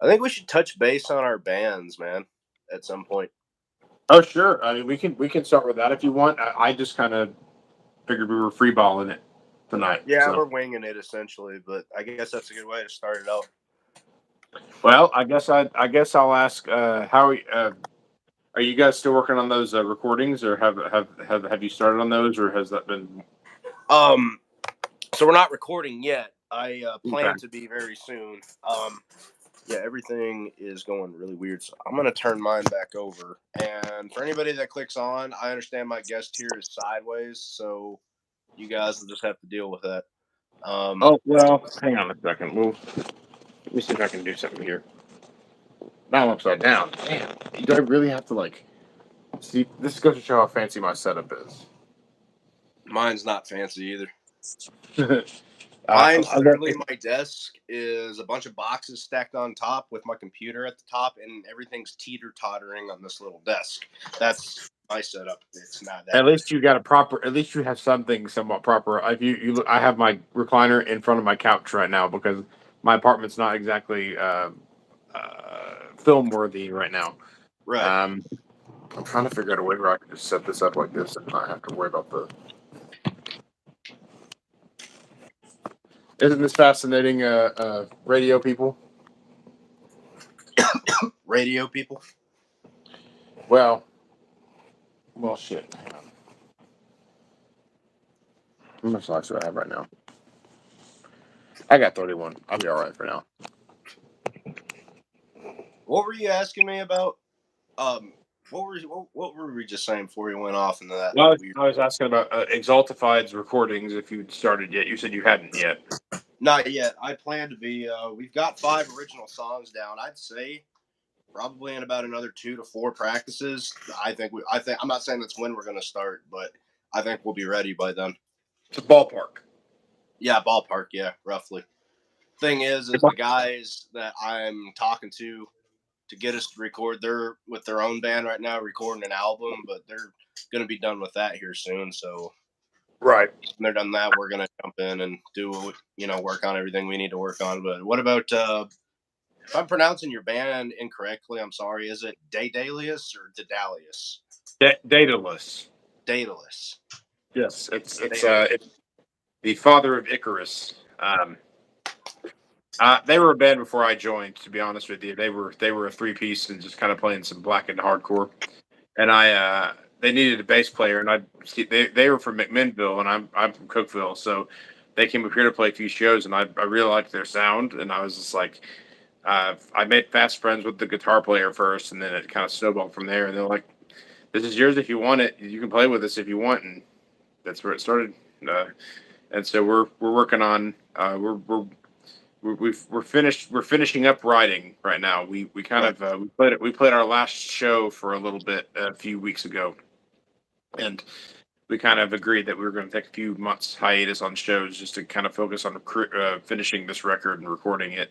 I think we should touch base on our bands, man, at some point. Oh, sure. I mean, we can start with that if you want. I just kind of figured we were freeballing it tonight. Yeah, So, we're winging it essentially, but I guess that's a good way to start it out. well, I guess I'll ask. How are you guys still working on those recordings, or have you started on those, or has that been Um, so we're not recording yet. I okay? plan to be very soon. Yeah, everything is going really weird. So I'm gonna turn mine back over. And for anybody that clicks on, I understand my guest here is sideways, so you guys will just have to deal with that. Um, Oh well, hang on a second. Let me see if I can do something here. Now I'm upside down. Damn. Do I really have to see? This goes to show how fancy my setup is. Mine's not fancy either. uh, Mine's I love literally my desk is a bunch of boxes stacked on top with my computer at the top, and everything's teeter tottering on this little desk. That's my setup. It's not that At great. least you got a proper. At least you have something somewhat proper. If I have my recliner in front of my couch right now because my apartment's not exactly film worthy right now. Right. Um, I'm trying to figure out a way where I can just set this up like this and not have to worry about the. Isn't this fascinating, radio people? Radio people. Well, shit. Hang on. How much life do I have right now? I got 31. I'll be all right for now. What were you asking me about? What were we just saying before you went off into that Well, weird? I was asking about Exaltified's recordings if you'd started yet. You said you hadn't yet. Not yet. I plan to be. We've got 5 original songs down. I'd say probably in about another 2 to 4 practices. I think. I'm not saying that's when we're going to start, but I think we'll be ready by then. It's a ballpark. Yeah, ballpark. Yeah, roughly. Thing is the guys that I'm talking to get us to record, they're with their own band right now recording an album, but they're going to be done with that here soon. So Right. when they're done that, we're going to jump in and do, work on everything we need to work on. But what about, if I'm pronouncing your band incorrectly, I'm sorry. Is it Daedalus or Daedalus? Daedalus. Daedalus. Yes, it's Daedalus. the father of Icarus. They were a band before I joined. To be honest with you, they were a 3 piece and just kind of playing some blackened hardcore. And they needed a bass player, and they were from McMinnville, and I'm from Cookeville, so they came up here to play a few shows, and I really liked their sound, and I was just like, I made fast friends with the guitar player first, and then it kind of snowballed from there. And they're like, "This is yours if you want it. You can play with us if you want," and that's where it started. Uh, and so we're working on we're finishing up writing right now. We kind Right. of we played our last show for a little bit a few weeks ago, and we kind of agreed that we were going to take a few months hiatus on shows just to kind of focus on finishing this record and recording it.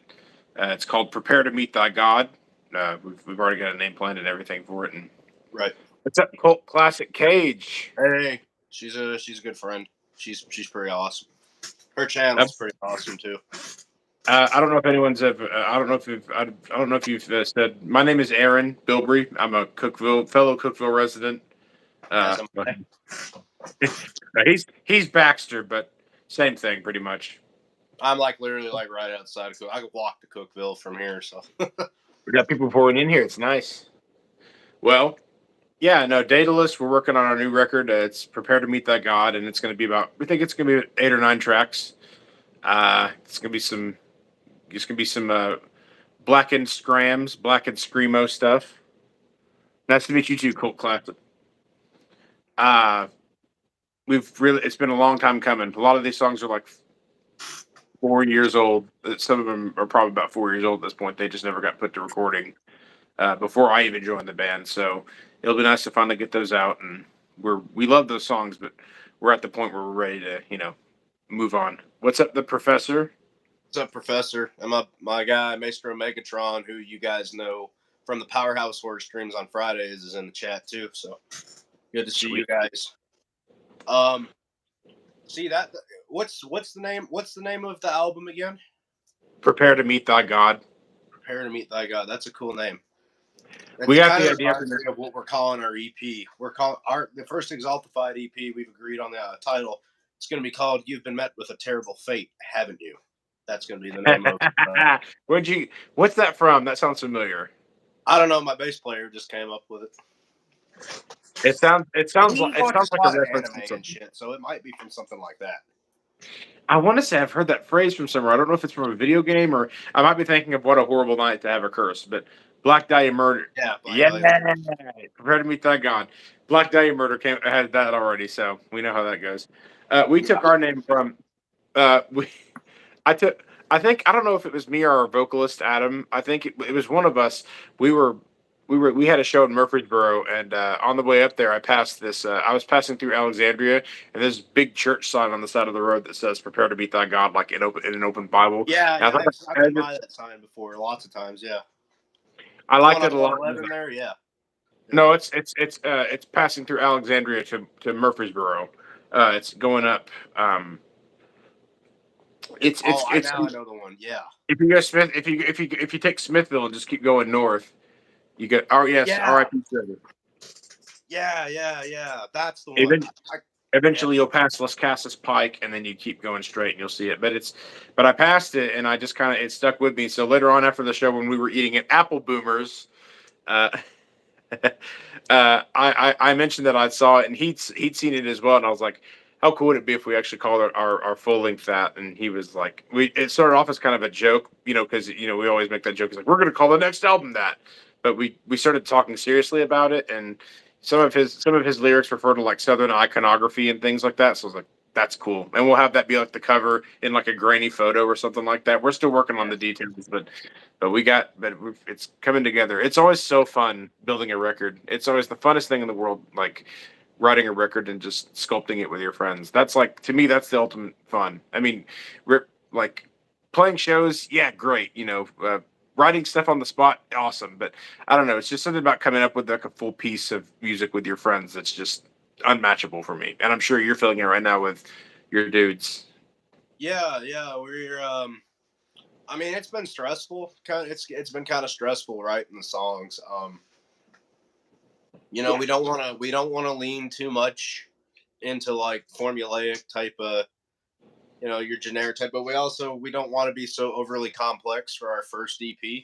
It's called "Prepare to Meet Thy God." We've already got a name planned and everything for it. And Right. what's up, cult classic Cage? Hey, she's a good friend. She's pretty awesome. Her Uh, channel's pretty awesome too. I don't know if anyone's ever. I don't know if you've said. My name is Aaron Bilbrey. I'm a fellow Cookeville resident. As Uh, am but I. he's Baxter, but same thing pretty much. I'm like literally like right outside of Cook. I could walk to Cookville from here. So We got people pouring in here. It's nice. Well, yeah, no, Daedalus. We're working on our new record. It's "Prepare to Meet Thy God," and it's going to be about. We think it's going to be 8 or 9 tracks. It's going to be some. It's going to be some blackened scrams, blackened screamo stuff. Nice to meet you too, Colt Classic. Uh, we've really. It's been a long time coming. A lot of these songs are like 4 years old. Some of them are probably about 4 years old at this point. They just never got put to recording before I even joined the band. So it'll be nice to finally get those out. And we love those songs, but we're at the point where we're ready to move on. What's up, the professor? what's up, Professor? I'm up my guy, Maestro Megatron, who you guys know from the Powerhouse Horror streams on Fridays, is in the chat too. So good to see you Sweet. guys. Um, see that what's the name? What's the name of the album again? Prepare to Meet Thy God. Prepare to Meet Thy God. That's a cool name. We It got kind the of idea from reminds this. me of what we're calling our EP. We're calling the first Exaltified EP. We've agreed on the title. It's going to be called "You've Been Met with a Terrible Fate, Haven't You?" That's going to be the name of. Where'd you? What's that from? That sounds familiar. I don't know. My bass player just came up with it. It sounds. It sounds like. He It sounds watches a like a lot of reference anime to and something. shit, so it might be from something like that. I want to say I've heard that phrase from somewhere. I don't know if it's from a video game or I might be thinking of What a Horrible Night to Have a Curse. But Black Dahlia Murder. Yeah, Black Yeah, Dahlia Murder. Prepare to Meet Thy God. Black Dahlia Murder had that already, so we know how that goes. We Yeah. took our name from. We I took. I think I don't know if it was me or our vocalist Adam. I think it was one of us. We were. We had a show in Murfreesboro, and on the way up there, I passed this. I was passing through Alexandria, and there's a big church sign on the side of the road that says "Prepare to meet thy God," like in an open Bible. Yeah, And I yeah. thought I've been by that sign before lots of times. Yeah. I The one liked on it a lot. 111 there. Yeah. Yeah. No, it's passing through Alexandria to Murfreesboro. It's going up. Oh, I It's now I know the one. Yeah. if you go Smith if you take Smithville and just keep going north, you get Yeah. R.I.P. Trevor. Yeah. Yeah. Yeah. That's the one. Even I, yeah. eventually you'll pass Las Casas Pike and then you keep going straight and you'll see it. But I passed it and I just kind of it stuck with me. So later on after the show when we were eating at Apple Boomers, uh, I mentioned that I saw it and he'd seen it as well and I was like, how cool would it be if we actually called our full length that? And he was like, it started off as kind of a joke, because we always make that joke. It's like we're going to call the next album that, but we started talking seriously about it and some of his lyrics refer to like Southern iconography and things like that. So I was like, that's cool, and we'll have that be like the cover in like a grainy photo or something like that. We're still working on Yeah. the details, but it's coming together. It's always so fun building a record. It's always the funnest thing in the world, like writing a record and just sculpting it with your friends. That's like to me, that's the ultimate fun. I mean, like playing shows, yeah, great. Writing stuff on the spot, awesome. But I don't know. It's just something about coming up with like a full piece of music with your friends that's just unmatchable for me. And I'm sure you're feeling it right now with your dudes. Yeah. Yeah. We're. I mean, it's been stressful. It's been kind of stressful writing the songs. We don't want to lean too much into like formulaic type of your generic type, but we don't want to be so overly complex for our first EP.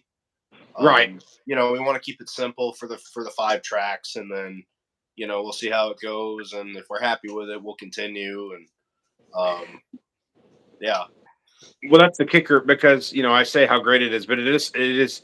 Right. We want to keep it simple for the 5 tracks, and then we'll see how it goes, and if we're happy with it, we'll continue. And yeah, Well, that's the kicker because I say how great it is, but it is.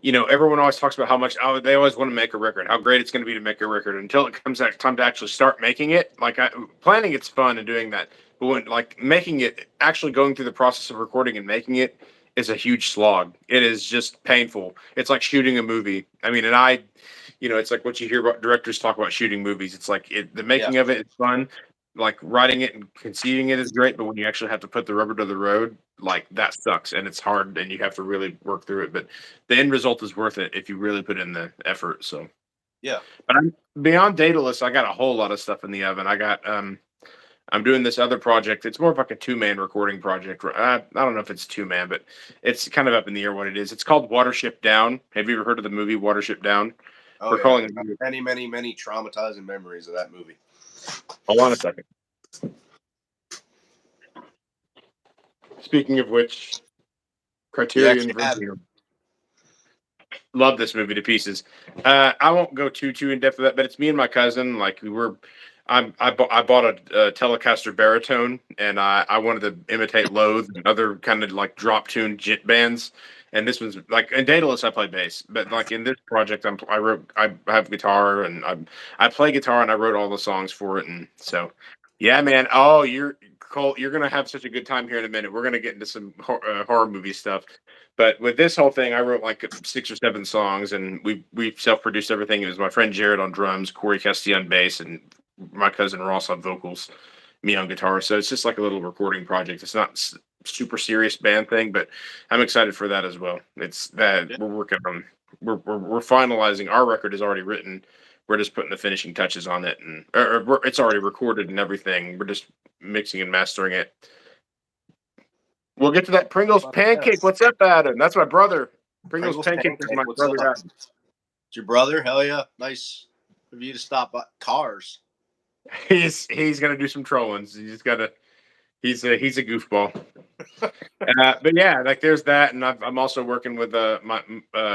Everyone always talks about how much they always want to make a record, how great it's going to be to make a record until it comes that time to actually start making it. Like planning, it's fun and doing that, but when like making it, actually going through the process of recording and making it is a huge slog. It is just painful. It's like shooting a movie. I mean, it's like what you hear about directors talk about shooting movies. It's like the yeah, making of it is fun. Like writing it and conceiving it is great, but when you actually have to put the rubber to the road, like that sucks and it's hard and you have to really work through it. But the end result is worth it if you really put in the effort. So, yeah, but I'm beyond Daedalus. I got a whole lot of stuff in the oven. I'm doing this other project. It's more of like a 2-man recording project. I don't know if it's 2-man, but it's kind of up in the air what it is. It's called Watership Down. Have you ever heard of the movie Watership Down? oh We're yeah. calling it. Many, many, many traumatizing memories of that movie. Hold on a second. Speaking of which, You Criterion actually have it. Vermilion. Love this movie to pieces. I won't go too in depth with that, but it's me and my cousin. Like I bought a Telecaster baritone, and I wanted to imitate Loathe and other kind of like drop tune jit bands. And this was like in Daedalus, I play bass, but like in this project, I have guitar and I play guitar and I wrote all the songs for it, and so yeah, man. Oh, you're Cole. You're gonna have such a good time here in a minute. We're gonna get into some horror movie stuff. But with this whole thing, I wrote like 6 or 7 songs, and we self-produced everything. It was my friend Jared on drums, Corey Castille on bass, and my cousin Ross on vocals, me on guitar. So it's just like a little recording project. It's not super serious band thing, but I'm excited for that as well. It's that Yeah, we're working on. We're finalizing. Our record is already written. We're just putting the finishing touches on it, and it's already recorded and everything. We're just mixing and mastering it. We'll get to that Pringles pancake. What's up, Adam? That's my brother. Pringles pancake is my What's brother. up? It's your brother? Hell yeah. Nice of you to stop by. Cars. He's gonna do some trolling. He's got to. He's a goofball. But yeah, like there's that, and I'm also working with my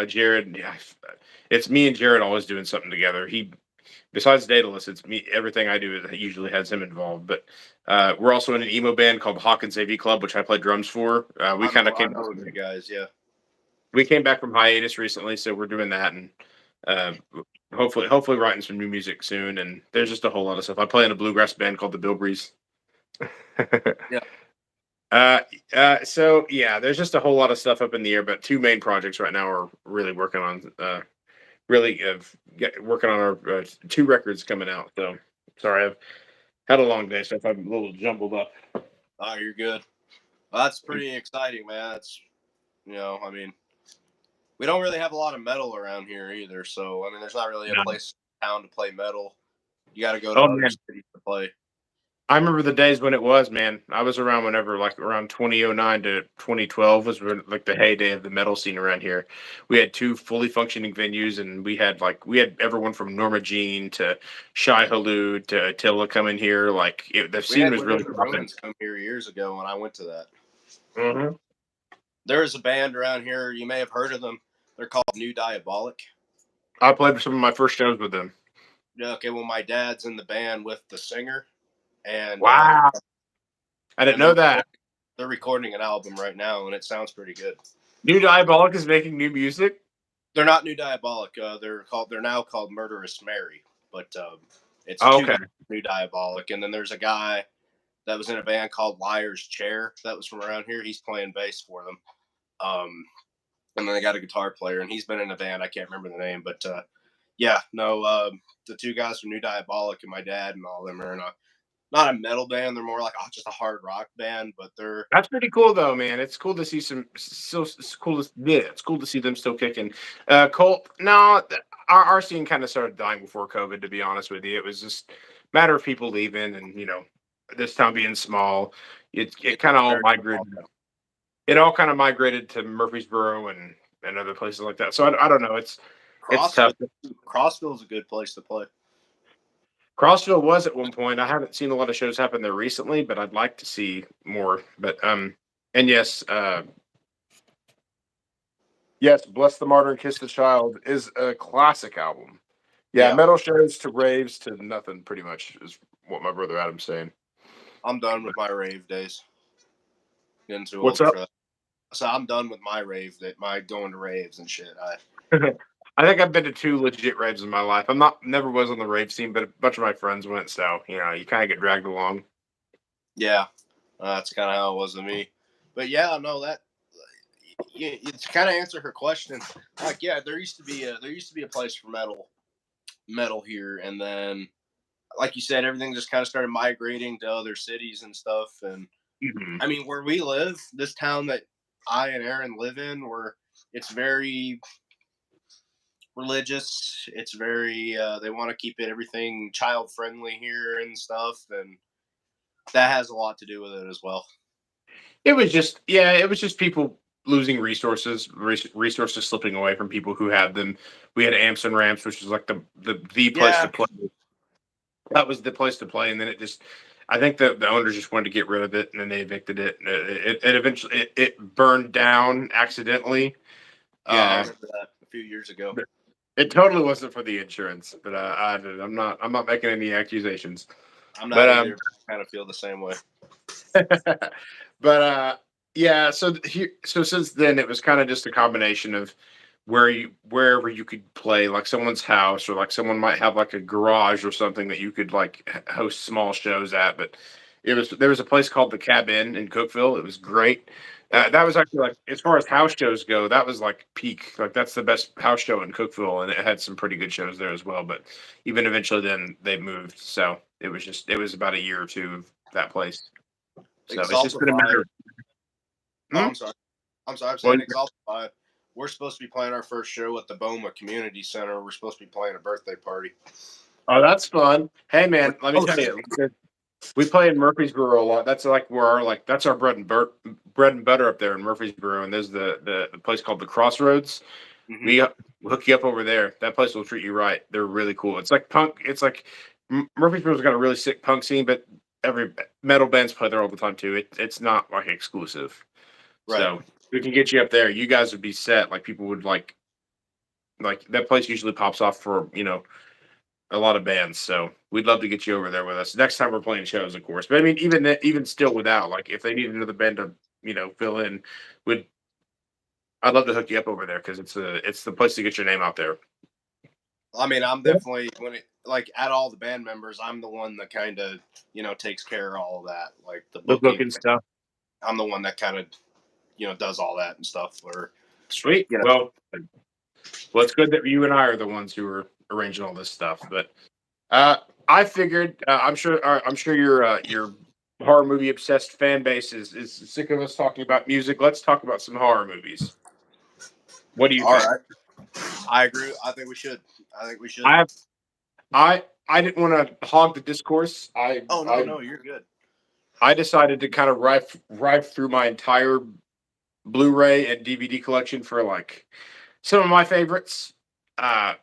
Jared. Yeah, it's me and Jared always doing something together. He besides Daedalus, it's me. Everything I do usually has him involved. But we're also in an emo band called Hawkins AV Club, which I play drums for. We kind of I came. know you guys, yeah. We came back from hiatus recently, so we're doing that, and uh, hopefully writing some new music soon. And there's just a whole lot of stuff. I play in a bluegrass band called the Bilbreeze. Yeah. So yeah, there's just a whole lot of stuff up in the air, but two main projects right now are really working on working on our two records coming out. So sorry, I've had a long day, so if I'm a little jumbled up. Oh, you're good. Well, that's pretty exciting, man. That's I mean, we don't really have a lot of metal around here either. So I mean, there's not really a No. place in town to play metal. You got to go to Oh other man, cities to play. I remember the days when it was, man. I was around whenever, like around 2009 to 2012 was when, like the heyday of the metal scene around here. We had two fully functioning venues, and we had everyone from Norma Jean to Shai Hulud to Attila coming here. The We scene had was Within really the popping. Ruins come here years ago, and I went to that. Mm-hmm. There is a band around here. You may have heard of them. They're called New Diabolic. I played some of my first shows with them. Yeah, okay, well, my dad's in the band with the singer, and Wow, I didn't know that. they're recording an album right now, and it sounds pretty good. New Diabolic is making new music. They're not New Diabolic. They're now called Murderous Mary, but it's Oh, two okay. guys, New Diabolic, and then there's a guy that was in a band called Liar's Chair that was from around here. He's playing bass for them. And then they got a guitar player, and he's been in a band. I can't remember the name, but yeah, no, the two guys from New Diabolic and my dad and all of them are in not a metal band. They're more like just a hard rock band, but they're That's pretty cool, though, man. It's cool to see it's cool to yeah, it's cool to see them still kicking. Colt, no, our scene kind of started dying before COVID. To be honest with you, it was just a matter of people leaving, and this town being small, it kind of all migrated. It all kind of migrated to Murfreesboro and other places like that. So I don't know. It's tough. Crossville is a good place to play. Crossville was at one point. I haven't seen a lot of shows happen there recently, but I'd like to see more. But and yes, yes, Bless the Martyr and Kiss the Child is a classic album. Yeah, metal shows to raves to nothing, pretty much is what my brother Adam's saying. I'm done with my rave days. Getting too What's old up? for that. So I'm done with my my going to raves and shit. I think I've been to two legit raves in my life. Never was on the rave scene, but a bunch of my friends went, so you kind of get dragged along. Yeah, that's kind of how it was to me. But yeah, no, that to kind of answer her question, like yeah, there used to be a place for metal here, and then like you said, everything just kind of started migrating to other cities and stuff. And Mm-hmm. I mean, where we live, this town that I and Aaron live in, where it's very religious. It's very they want to keep everything child friendly here and stuff, and that has a lot to do with it as well. It was just people losing resources slipping away from people who had them. We had amps and ramps, which was like the place to play. That was the place to play, and then I think the owners just wanted to get rid of it, and then they evicted it. It eventually it burned down accidentally. Yeah, I remember that a few years ago. It totally wasn't for the insurance, but I'm not making any accusations. I'm not either. I kind of feel the same way. But yeah, so since then it was kind of just a combination of wherever you could play, like someone's house, or like someone might have like a garage or something that you could like host small shows at. But there was a place called the Cabin in Cookeville. It was great. That was actually, like, as far as house shows go, that was like peak. Like that's the best house show in Cookeville, and it had some pretty good shows there as well. But even eventually, then they moved, so it was about a year or two of that place. So it's just been a matter. Oh, I'm sorry. I'm saying Exalted. We're supposed to be playing our first show at the Boma Community Center. We're supposed to be playing a birthday party. Oh, that's fun. Hey, man, let me tell you. We play in Murfreesboro a lot. That's like where our that's our bread and butter up there in Murfreesboro. And there's the place called the Crossroads. Hmm. We hook you up over there. That place will treat you right. They're really cool. It's like punk. It's like Murfreesboro's got a really sick punk scene, but every metal bands play there all the time too. It's not like exclusive. Right. So we can get you up there. You guys would be set. Like people would like that place usually pops off for a lot of bands. So we'd love to get you over there with us next time we're playing shows, of course. But I mean, even still, without like if they need another band to fill in, would I'd love to hook you up over there because it's the place to get your name out there. I mean, I'm definitely when it like at all the band members, I'm the one that kind of takes care of all of that, like the The booking. booking stuff. I'm the one that kind of does all that and stuff. Or Sweet. Well, it's good that you and I are the ones who are arranging all this stuff. But I figured, I'm sure your horror movie obsessed fan base is sick of us talking about music. Let's talk about some horror movies. What do you all think? right, I agree. I think we should. I think we should. I I didn't want to hog the discourse. Oh no, no, you're good. I decided to kind of rive through my entire Blu-ray and DVD collection for like some of my favorites. Uh,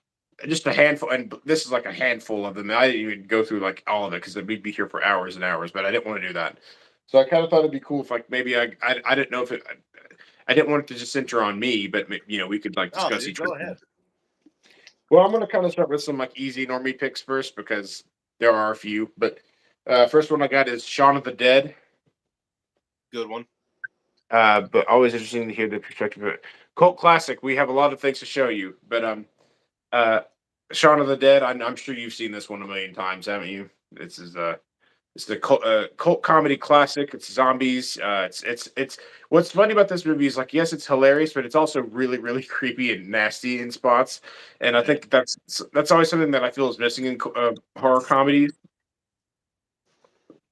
just a handful, and this is like a handful of them. I didn't even go through like all of it because we'd be here for hours and hours. But I didn't want to do that, so I kind of thought it'd be cool if like maybe I didn't know if it. I didn't want it to just center on me, but we could like Oh, discuss dude, each go one. ahead. Well, I'm gonna kind of start with some like easy normie picks first because there are a few. But first one I got is Shaun of the Dead. Good one. But always interesting to hear the perspective of it. Cult classic. We have a lot of things to show you, but uh, Shaun of the Dead. I'm sure you've seen this one a million times, haven't you? This is it's the cult comedy classic. It's zombies. It's what's funny about this movie is like yes, it's hilarious, but it's also really really creepy and nasty in spots. And I think that's always something that I feel is missing in horror comedies.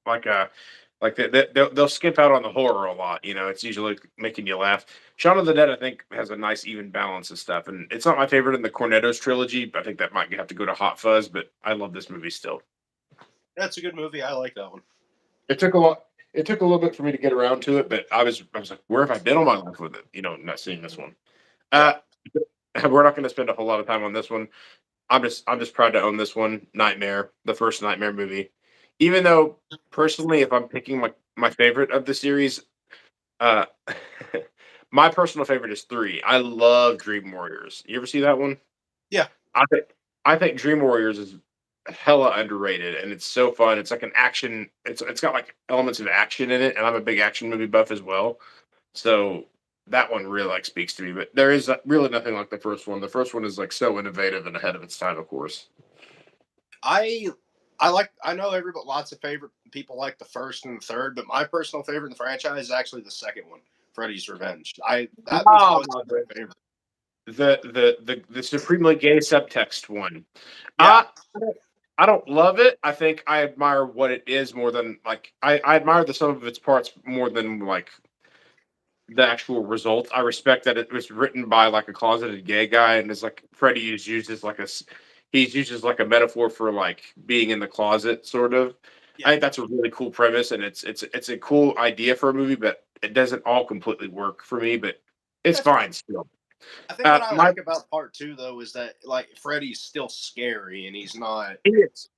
Like they'll skip out on the horror a lot. It's usually making you laugh. Shaun of the Dead, I think, has a nice even balance of stuff, and it's not my favorite in the Cornetto's trilogy. But I think that might have to go to Hot Fuzz, but I love this movie still. That's a good movie. I like that one. It took a lot. It took a little bit for me to get around to it, but I was like, where have I been all my life with it? Not seeing this one. Yeah. Uh, we're not going to spend a whole lot of time on this one. I'm just proud to own this one. Nightmare, the first Nightmare movie. Even though personally, if I'm picking my favorite of the series, uh, my personal favorite is 3. I love Dream Warriors. You ever see that one? Yeah. I think Dream Warriors is hella underrated, and it's so fun. It's like an action. It's got like elements of action in it, and I'm a big action movie buff as well. So that one really like speaks to me. But there is really nothing like the first one. The first one is like so innovative and ahead of its time, of course. I know everybody lots of favorite people like the first and the third, but my personal favorite in the franchise is actually the second one, Freddy's Revenge. That was Oh, always my favorite. the supremely gay subtext one. Yeah. Uh I don't love it. I think I admire what it is more than like I admire the sum of its parts more than like the actual result. I respect that it was written by like a closeted gay guy, and it's like Freddie is used as he's used as like a metaphor for like being in the closet, sort of. Yeah. I think that's a really cool premise, and it's a cool idea for a movie, but it doesn't all completely work for me. But it's That's fine still. I think what I My like about part two though is that like Freddy's still scary and it is.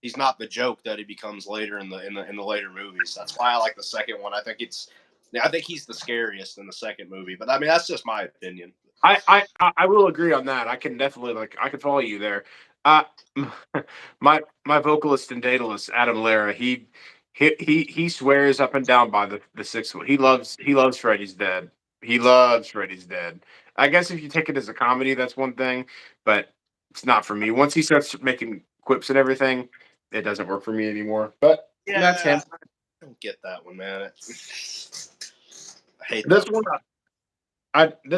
he's not the joke that he becomes later in the later movies. That's why I like the second one. I think he's the scariest in the second movie. But I mean that's just my opinion. I will agree on that. I can definitely I can follow you there. Uh, my vocalist and datalist Adam Lara, he swears up and down by the sixth one. He loves Freddy's Dead. He loves Freddy's Dead. I guess if you take it as a comedy, that's one thing, but it's not for me. Once he starts making quips and everything, it doesn't work for me anymore. But that's Yeah, him. I don't get that one, man. I hate This that one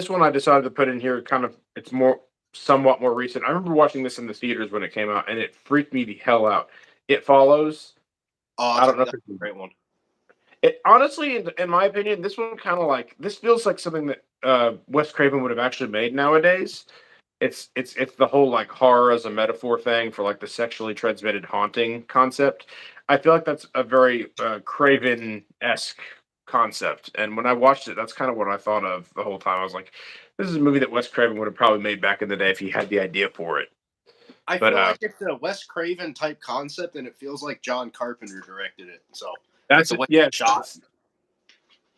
one. I decided to put in here kind of it's more somewhat more recent. I remember watching this in the theaters when it came out and it freaked me the hell out. It Follows. Oh, I don't know if that's it's a great one. it honestly in my opinion, this one kind of like this feels like something that Wes Craven would have actually made nowadays. It's the whole like horror as a metaphor thing for like the sexually transmitted haunting concept. I feel like that's a very Craven esque concept. And when I watched it, that's kind of what I thought of the whole time. I was like, this is a movie that Wes Craven would have probably made back in the day if he had the idea for it. I But feel like it's a Wes Craven type concept, and it feels like John Carpenter directed it. So, like that's the it. way Yeah, it's shot.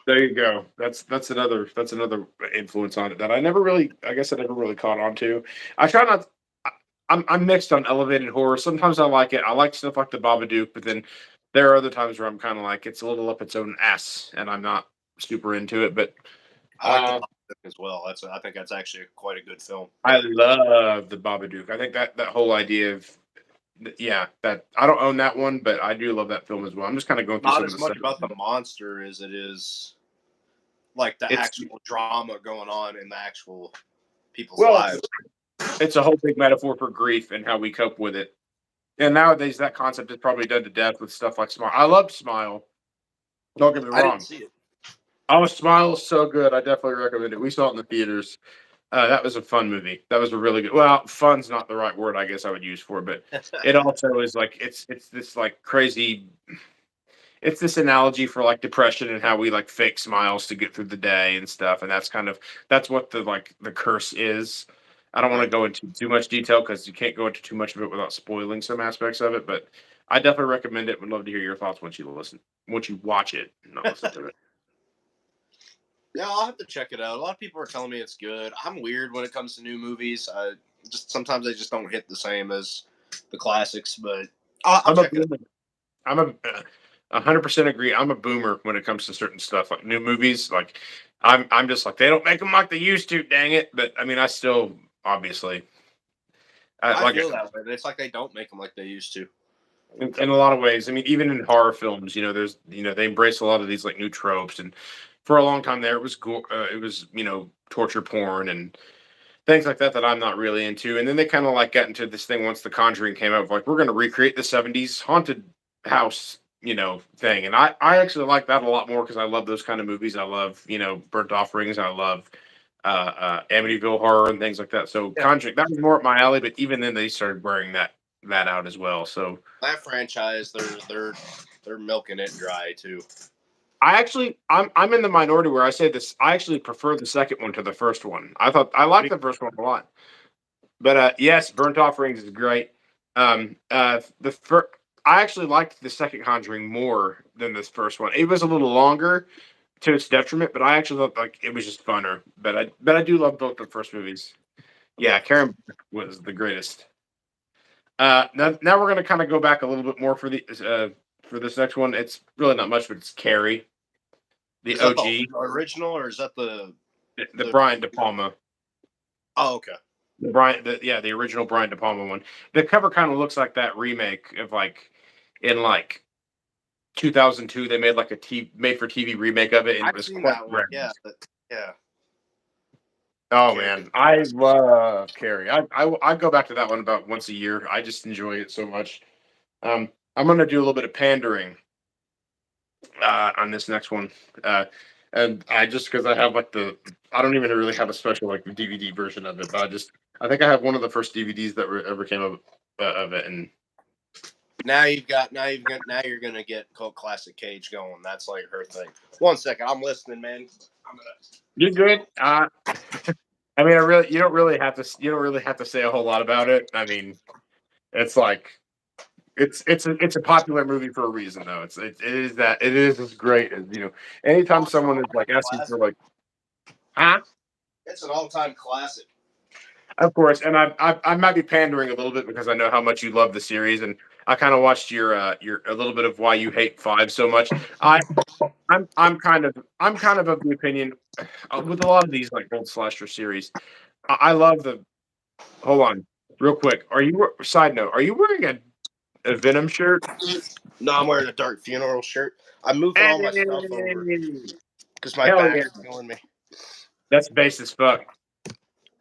there you go. That's another influence on it that I never really, I guess I never really caught on to. I try not. I'm mixed on elevated horror. Sometimes I like it. I like stuff like the Babadook, but then there are other times where I'm kind of like it's a little up its own ass, and I'm not super into it. But I like the uh, Babadook as well. I think that's actually quite a good film. I love the Babadook. I think that whole idea of yeah, that I don't own that one, but I do love that film as well. I'm just kind of going through Not some of as the much stuff. about the monster as it is like the It's actual drama going on in the actual people's well, lives. it's a whole big metaphor for grief and how we cope with it. And nowadays, that concept is probably done to death with stuff like Smile. I love Smile. Don't get me I didn't wrong. see it. Oh, Smile is so good. I definitely recommend it. We saw it in the theaters. That was a fun movie. That was a really good. Well, fun's not the right word I guess I would use for it, but it also is like it's this like crazy. It's this analogy for like depression and how we like fake smiles to get through the day and stuff, and that's what the curse is. I don't want to Right. go into too much detail because you can't go into too much of it without spoiling some aspects of it, but I definitely recommend it. Would love to hear your thoughts once you watch it, not listen to it. Yeah, I'll have to check it out. A lot of people are telling me it's good. I'm weird when it comes to new movies. I just sometimes they just don't hit the same as the classics, but I'll I'm a check it out. boomer. I'm a 100% agree. I'm a boomer when it comes to certain stuff like new movies. Like I'm just like they don't make them like they used to. Dang it! But I mean, I still obviously I I like it feel that way. It's like they don't make them like they used to. in a lot of ways. I mean, even in horror films, there's they embrace a lot of these like new tropes, and for a long time there, it was torture porn and things like that that I'm not really into. And then they kind of like got into this thing once The Conjuring came out, of like we're going to recreate the '70s haunted house, thing. And I actually like that a lot more because I love those kind of movies. I love Burnt Offerings. I love Amityville horror and things like that. So Yeah, Conjuring that was more up my alley. But even then, they started wearing that out as well. So that franchise, they're milking it dry too. I'm in the minority where I say this. I actually prefer the second one to the first one. I thought I liked the first one a lot. But yes, Burnt Offerings is great. The first, I actually liked the second Conjuring more than this first one. It was a little longer to its detriment, but I actually thought like it was just funner. But I do love both the first movies. Yeah, Yeah, Karen was the greatest. Now we're gonna kind of go back a little bit more for this next one. It's really not much, but it's Carrie, the is that OG, the original or is that the the? Brian De Palma. Oh, okay. The original Brian De Palma one. The cover kind of looks like that remake of like in like 2002. They made like made for TV remake of it, and it I've was seen quite that one. rad. Yeah, yeah. Oh Carrie. man, I love Carrie. I go back to that one about once a year. I just enjoy it so much. I'm gonna do a little bit of pandering on this next one, and I just because I have like I don't even really have a special like DVD version of it, but I think I have one of the first DVDs that ever came of it, and Now you're gonna get cult classic Cage going. That's like her thing. One second, I'm listening, man. I'm gonna. you're good. I mean, you don't really have to say a whole lot about it. I mean, it's like it's a popular movie for a reason though. It is as great as anytime Oh, it's an someone is like all-time asking for classic. like huh. It's an all-time classic. Of course, and I might be pandering a little bit because I know how much you love the series, and I kind of watched your a little bit of why you hate five so much. I I'm kind of the opinion with a lot of these like old slasher series. I love the hold on real quick. Side note? Are you wearing a Venom shirt? No, I'm wearing a dark funeral shirt. I'm moving all my stuff over Hey, because my hell yeah, back's killing me. that's base as fuck.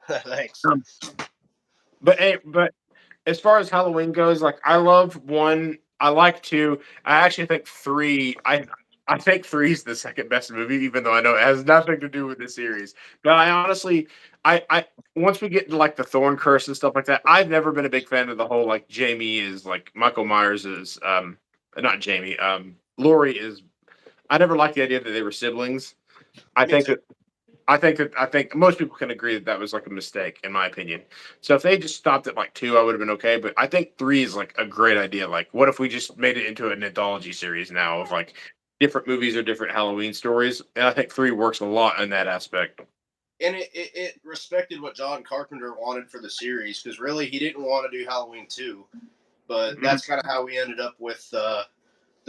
Thanks. Um, but as far as Halloween goes, like I love one. I like two. I actually think three. I think three is the second best movie, even though I know it has nothing to do with the series. But I honestly, I once we get into like the Thorn Curse and stuff like that, I've never been a big fan of the whole like Jamie is like Michael Myers is not Jamie. Lori is. I never liked the idea that they were siblings. I Me think too. that I think most people can agree that that was like a mistake, in my opinion. So if they just stopped at like two, I would have been okay. But I think three is like a great idea. Like, what if we just made it into an anthology series now of like different movies or different Halloween stories? And I think three works a lot in that aspect. And it respected what John Carpenter wanted for the series because really he didn't want to do Halloween 2, but Mhm. that's kind of how we ended up with the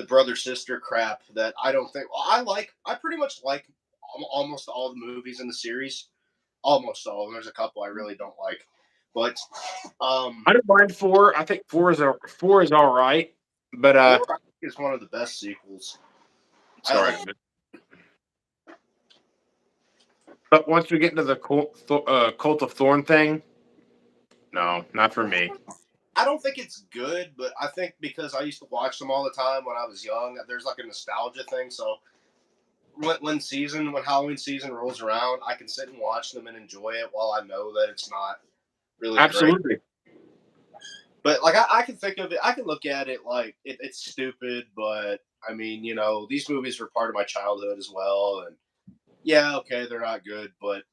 brother sister crap that I don't think. Well, I pretty much like almost all the movies in the series. Almost all of them. There's a couple I really don't like, but I don't mind four. I think four is all right, but 4 I think is one of the best sequels. I sorry. like. But once we get into the Cult of Thorn thing, no, not for me. I don't think it's good, but I think because I used to watch them all the time when I was young, there's like a nostalgia thing. So when Halloween season rolls around, I can sit and watch them and enjoy it while I know that it's not really great. Absolutely. But like I can think of it, I can look at it like it's stupid, but I mean, these movies were part of my childhood as well, and yeah, okay, they're not good, but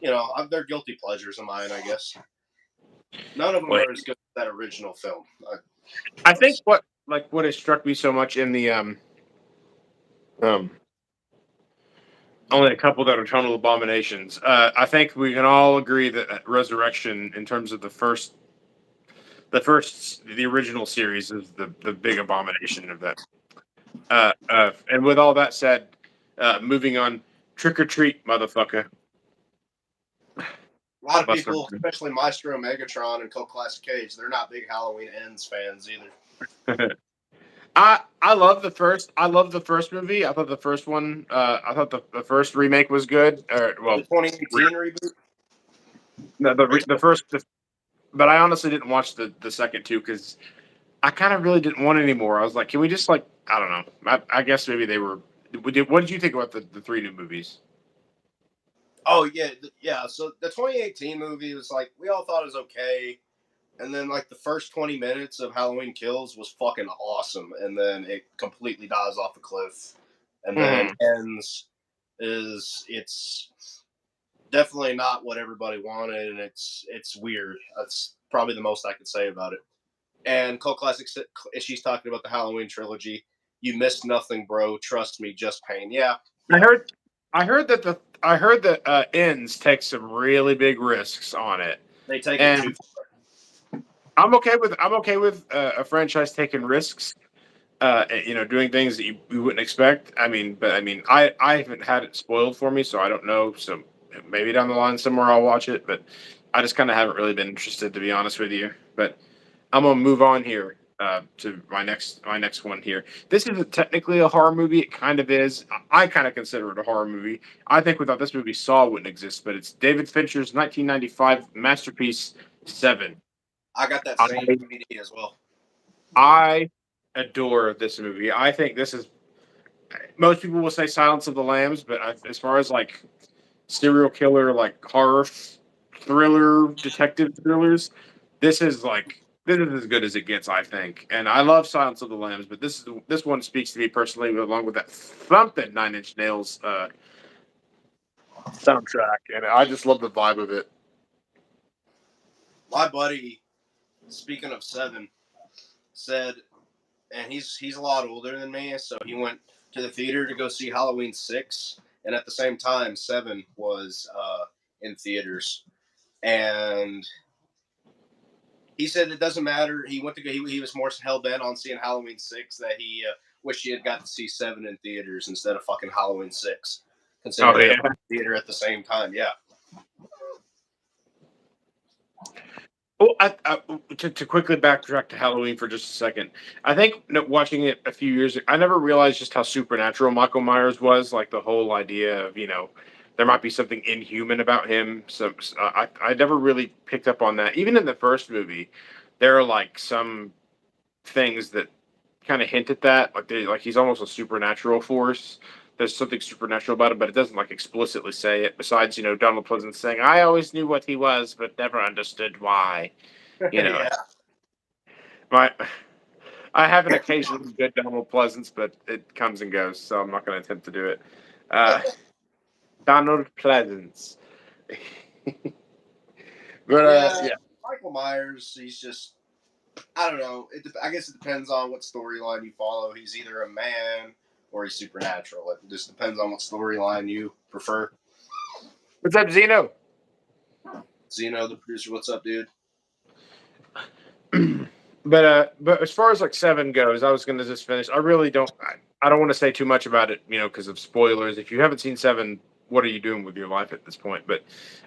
they're guilty pleasures of mine, I guess. None of them Like, are as good as that original film. I think what has struck me so much in the um only a couple that are total abominations. I think we can all agree that Resurrection, in terms of the original series, is the big abomination of that. And with all that said, moving on, Trick or Treat, motherfucker. A lot of Buster. people, especially Maestro Megatron and Cult Classic Cage, they're not big Halloween Ends fans either. I love the first movie. I thought the first one I thought the first remake was good. Or The well, 2018 reboot. no, the first but I honestly didn't watch the second two because I kind of really didn't want any more. I was like, can we just like I don't know. I guess maybe they were. What did you think about the three new movies? Oh yeah, yeah. So the 2018 movie was like we all thought it was okay, and then like the first 20 minutes of Halloween Kills was fucking awesome, and then it completely dies off a cliff, and then Hmm. ends is it's definitely not what everybody wanted, and it's weird. That's probably the most I could say about it. And Cult Classic, she's talking about the Halloween trilogy. You missed nothing, bro. Trust me, just pain. Yeah, I yeah. heard I heard that Ends take some really big risks on it, They take it too and far. I'm okay with a franchise taking risks. Doing things that you wouldn't expect. I haven't had it spoiled for me, so I don't know. So maybe down the line somewhere I'll watch it, but I just kind of haven't really been interested, to be honest with you. But I'm gonna move on here to my next one here. This isn't technically a horror movie. It kind of is. I kind of consider it a horror movie. I think without this movie, Saw wouldn't exist. But it's David Fincher's 1995 masterpiece, Seven. I got that I same DVD as well. I adore this movie. I think this is most people will say Silence of the Lambs, but as far as like serial killer, like horror thriller, detective thrillers, this is as good as it gets, I think. And I love Silence of the Lambs, but this one speaks to me personally, along with that thumping Nine Inch Nails soundtrack, and I just love the vibe of it. My buddy, speaking of Seven, said, and he's a lot older than me, so he went to the theater to go see Halloween 6, and at the same time, Seven was in theaters, and he said it doesn't matter. He went to go. He was more hell bent on seeing Halloween 6 that he wished he had got to see Seven in theaters instead of fucking Halloween 6, Oh considering yeah. they're in theater at the same time. Yeah, Well, to quickly backtrack to Halloween for just a second, I think watching it a few years ago, I never realized just how supernatural Michael Myers was. Like the whole idea of there might be something inhuman about him. I never really picked up on that. Even in the first movie, there are like some things that kind of hint at that. Like he's almost a supernatural force. There's something supernatural about him, but it doesn't like explicitly say it. Besides, Donald Pleasance saying, "I always knew what he was, but never understood why." You know, yeah. my I have an occasionally good Donald Pleasance, but it comes and goes, so I'm not going to attempt to do it. Uh, Donald Pleasance. But Yeah, yeah, Michael Myers. He's just I don't know. I guess it depends on what storyline you follow. He's either a man or he's supernatural. It just depends on what storyline you prefer. what's up, Zeno? Zeno, the producer, what's up, dude? But as far as like seven goes, I was going to just finish. I really don't. I don't want to say too much about it, because of spoilers. If you haven't seen seven, what are you doing with your life at this point? But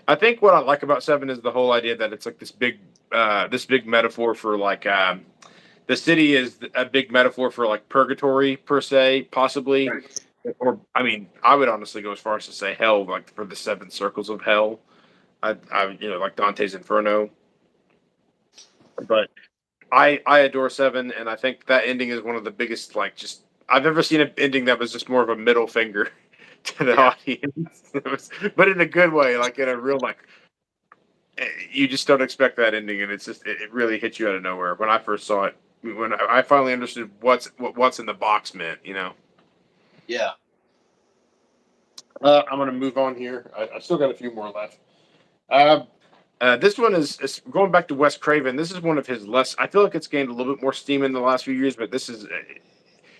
I think what I like about seven is the whole idea that it's like this big metaphor for like the city is a big metaphor for like purgatory per se, possibly. Right. Or I mean, I would honestly go as far as to say hell, like for the seven circles of hell. Like Dante's Inferno. But I adore seven, and I think that ending is one of the biggest like just I've ever seen an ending that was just more of a middle finger to the Yeah, audience. But in a good way, like in a real like you just don't expect that ending, and it really hits you out of nowhere. When I first saw it, when I finally understood what's in the box meant. yeah. I'm gonna move on here. I still got a few more left. Uh, this one is going back to Wes Craven. This is one of his less. I feel like it's gained a little bit more steam in the last few years, but this is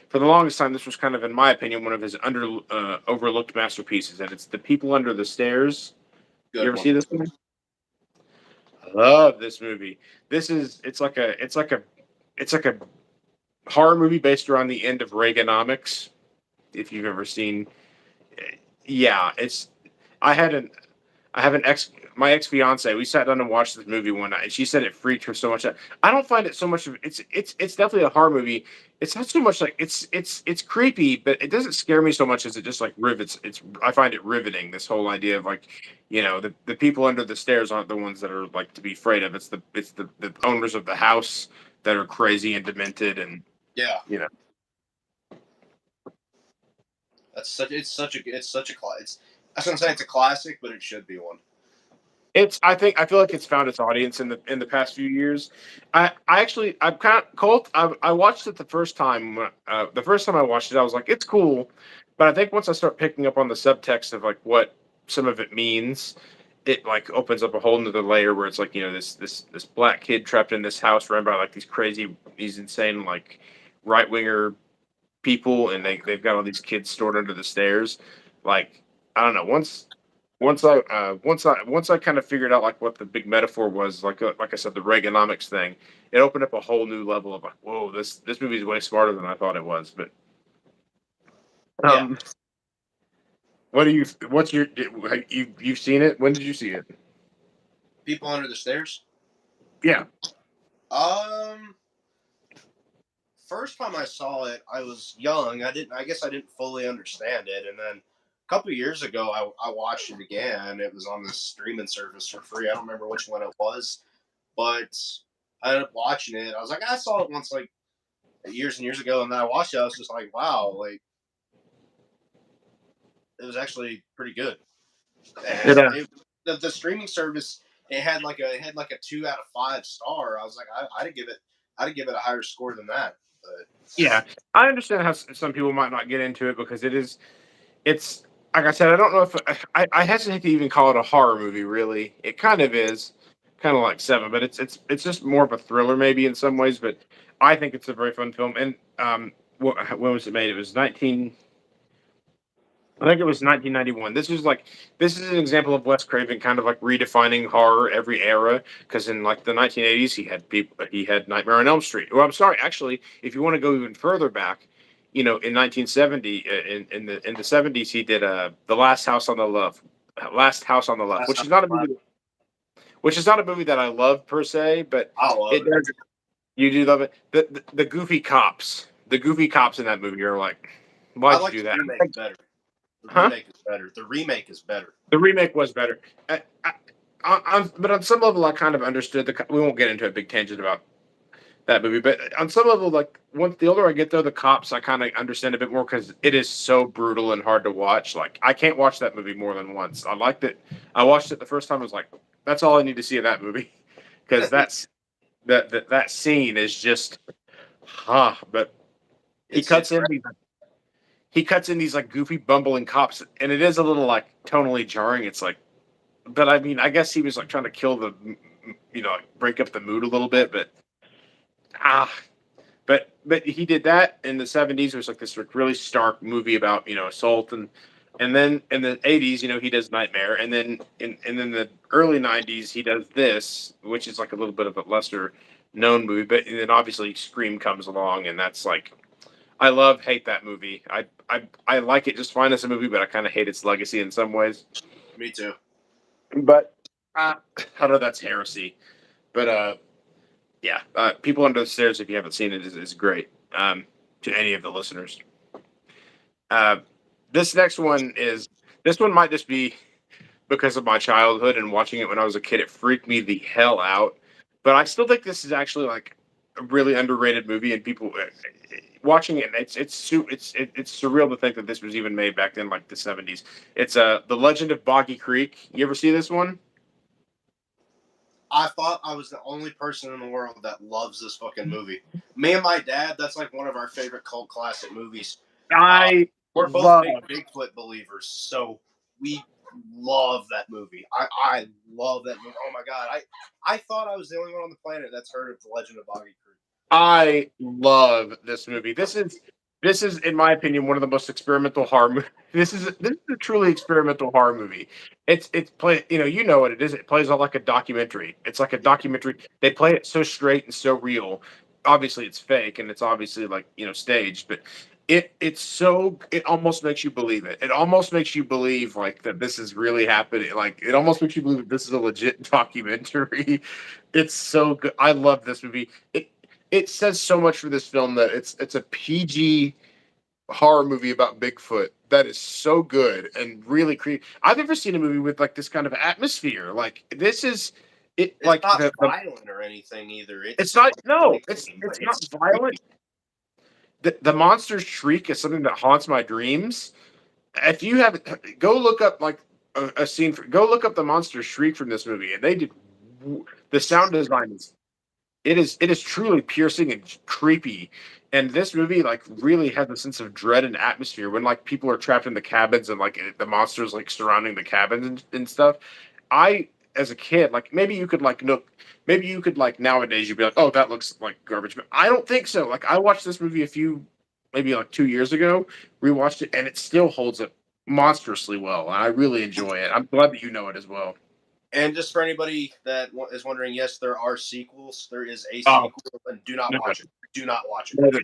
for the longest time. This was kind of, in my opinion, one of his overlooked masterpieces, and it's The People Under the Stairs. You Good ever one. see this one? I love this movie. It's like a horror movie based around the end of Reaganomics. If you've ever seen, yeah, it's. I had an I have my ex fiance. We sat down and watched this movie one night, and she said it freaked her so much. I don't find it so much of it's definitely a horror movie. It's not so much like it's creepy, but it doesn't scare me so much as it just like rivets. I find it riveting. This whole idea of like, the people under the stairs aren't the ones that are like to be afraid of. It's the owners of the house that are crazy and demented, and Yeah, you know. it's such a it's I shouldn't say it's a classic, but it should be one. I feel like it's found its audience in the past few years. I'm kind of Colt. I watched it the first time. The first time I watched it, I was like, it's cool, but I think once I start picking up on the subtext of like what some of it means, it like opens up a whole nother layer where it's like, this black kid trapped in this house run by like these insane like right winger people, and they've got all these kids stored under the stairs. Like, I don't know. Once I kind of figured out like what the big metaphor was, like I said, the Reaganomics thing, it opened up a whole new level of like, whoa, this movie is way smarter than I thought it was. But Yeah, um, what's your you've seen it? When did you see it? People Under the Stairs. Yeah, Um, First time I saw it, I was young. I guess I didn't fully understand it, and then a couple years ago, I watched it again. It was on this streaming service for free. I don't remember which one it was, but I ended up watching it. I was like, I saw it once, like years and years ago, and then I watched it. I was just like, wow, like it was actually pretty good. it, And the streaming service, it had like a 2 out of 5 star. I was like, I'd give it a higher score than that. But yeah. I understand how some people might not get into it because it's like I said, I don't know if I hesitate to even call it a horror movie. Really, it kind of is, kind of like Seven, but it's just more of a thriller maybe in some ways. But I think it's a very fun film. And when was it made? It was 19. I think it was 1991. This is an example of Wes Craven kind of like redefining horror every era. Because in like the 1980s, he had Nightmare on Elm Street. Well, I'm sorry, actually, if you want to go even further back, in 1970, in the 70s, he did the Last House on the Left, that's which not is not a movie that I love per se, but I love it it. does. You do love it. The goofy cops in that movie are like, I why'd you like do the that? remake better. The Huh? remake is better. The remake is better. The remake was better. But on some level, I kind of understood we won't get into a big tangent about that movie, but on some level, like once the older I get, though, the cops I kind of understand a bit more because it is so brutal and hard to watch. Like I can't watch that movie more than once. I liked it. I watched it the first time. I was like, that's all I need to see of that movie because that scene is just But he It's cuts in these he cuts in these like goofy bumbling cops, and it is a little like tonally jarring. It's like, but I mean, I guess he was like trying to kill the, like, break up the mood a little bit. But ah, but he did that in the '70s. It was like this like really stark movie about assault, and then in the '80s, he does Nightmare, and then in the early '90s he does this, which is like a little bit of a lesser known movie. But and then obviously Scream comes along, and that's like I hate that movie. I like it just fine as a movie, but I kind of hate its legacy in some ways. me too. But I know that's heresy. But yeah, People Under the Stairs, if you haven't seen it, is great. To any of the listeners, uh, this next one is this one might just be because of my childhood and watching it when I was a kid. It freaked me the hell out. But I still think this is actually like a really underrated movie, and people watching it, it's surreal to think that this was even made back then, like the '70s. It's The Legend of Boggy Creek. You ever see this one? I thought I was the only person in the world that loves this fucking movie. Me and my dad, that's like one of our favorite cult classic movies. Uh, I we're both love. big Bigfoot believers, so we love that movie. I love that movie. Oh my god, I thought I was the only one on the planet that's heard of The Legend of Boggy Creek. I love this movie. This is, in my opinion, one of the most experimental horror. This is a truly experimental horror movie. It's play. You know what it is. It plays out like a documentary. It's like a documentary. They play it so straight and so real. Obviously, it's fake and it's obviously like staged, but it almost makes you believe it. It almost makes you believe like that this is really happening. Like it almost makes you believe that this is a legit documentary. It's so good. I love this movie. It says so much for this film that it's a PG horror movie about Bigfoot that is so good and really creepy. I've never seen a movie with like this kind of atmosphere. Like this is it It's like not violent or anything either. it's It's not really no, clean, but it's not it's violent. creepy. The monster's shriek is something that haunts my dreams. If you have go look up like a scene go look up the monster's shriek from this movie, and they did the sound design is it is truly piercing and creepy. And this movie like really has a sense of dread and atmosphere when like people are trapped in the cabins and like the monsters like surrounding the cabins and stuff. I as a kid, like maybe you could like look maybe you could like nowadays you'd be like, oh, that looks like garbage. But I don't think so. Like I watched this movie a few maybe like 2 years ago, rewatched it, and it still holds up monstrously well. And I really enjoy it. I'm glad that you know it as well. And just for anybody that is wondering, yes, there are sequels. There is a Oh, sequel, and do not no, watch it. Do not watch it. no,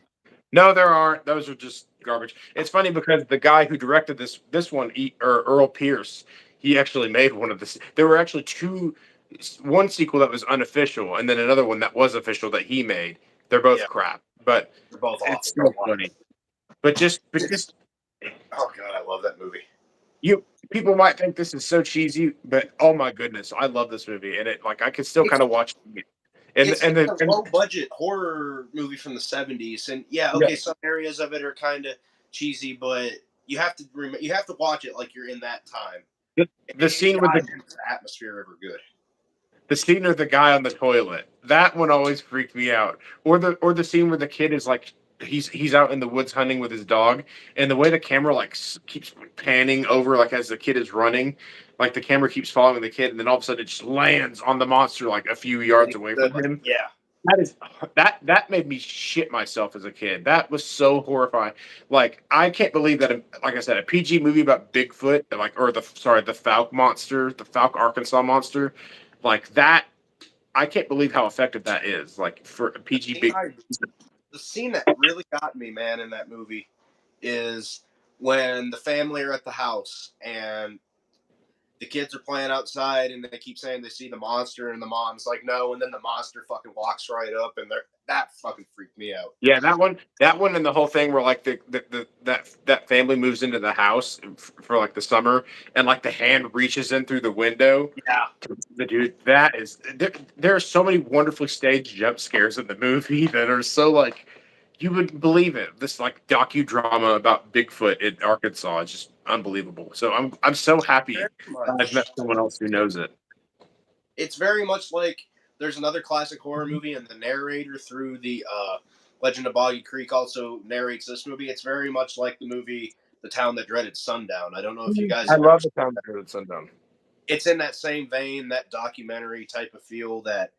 no, there aren't. Those are just garbage. It's funny because the guy who directed this one, Earl Pierce, he actually made one of this. There were actually one sequel that was unofficial, and then another one that was official that he made. They're both Yeah, crap, but they're both it's awful. still Don't watch funny. them. But just Oh god, I love that movie. you people might think this is so cheesy, but oh my goodness, I love this movie, and it like I can still It's kind of watch it. And it's and the a and low budget horror movie from the '70s, and yeah, yeah, okay, some areas of it are kind of cheesy, but you have to watch it like you're in that time. the, the It scene with ties into the atmosphere ever good. the scene of the guy on the toilet, that one always freaked me out. Or the scene where the kid is like he's out in the woods hunting with his dog, and the way the camera like keeps panning over like as the kid is running, like the camera keeps following the kid, and then all of a sudden it just lands on the monster like a few yards away from him. Yeah, That is that made me shit myself as a kid. That was so horrifying. Like I can't believe that. Like I said, a PG movie about Bigfoot, like or the Falk monster, the Falk Arkansas monster, like that. I can't believe how effective that is. Like for a the PG scene big. the scene that really got me, man, in that movie is when the family are at the house and the kids are playing outside and they keep saying they see the monster and the mom's like no, and then the monster fucking walks right up and that fucking freaked me out. Yeah, that one, and the whole thing where like that family moves into the house for like the summer, and like the hand reaches in through the window. Yeah, The dude, that is there are so many wonderfully staged jump scares in the movie that are so like you would believe it. This like docudrama about Bigfoot in Arkansas is just unbelievable. So I'm so happy very that I've met much. someone else who knows it. It's very much like there's another classic horror movie and the narrator through the Legend of Boggy Creek also narrates this movie. It's very much like the movie The Town That Dreaded Sundown. I don't know if you guys I have ever love the seen Town that. at Sundown. It's in that same vein, that documentary type of feel that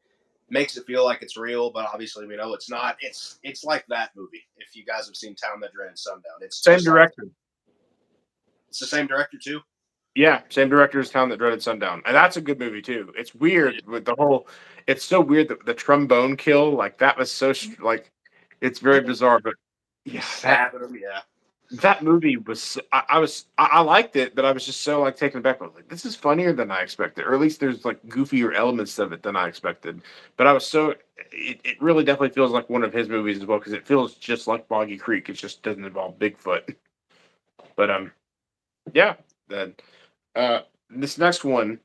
makes it feel like it's real, but obviously we know it's not. It's like that movie. If you guys have seen Town That Dreaded Sundown, it's Same just like director. it's the same director too. Yeah, same director as Town That Dreaded Sundown, and that's a good movie too. It's It is weird with the whole. It's so weird that the trombone kill, like that was so like, it's very bizarre. But yeah, stabbing him, yeah. that movie was. I liked it, but I was just so like taken aback. I was like, this is funnier than I expected, or at least there's like goofier elements of it than I expected. But I was so. It really definitely feels like one of his movies as well because it feels just like Boggy Creek. It just doesn't involve Bigfoot. But yeah. Then uh, this next one.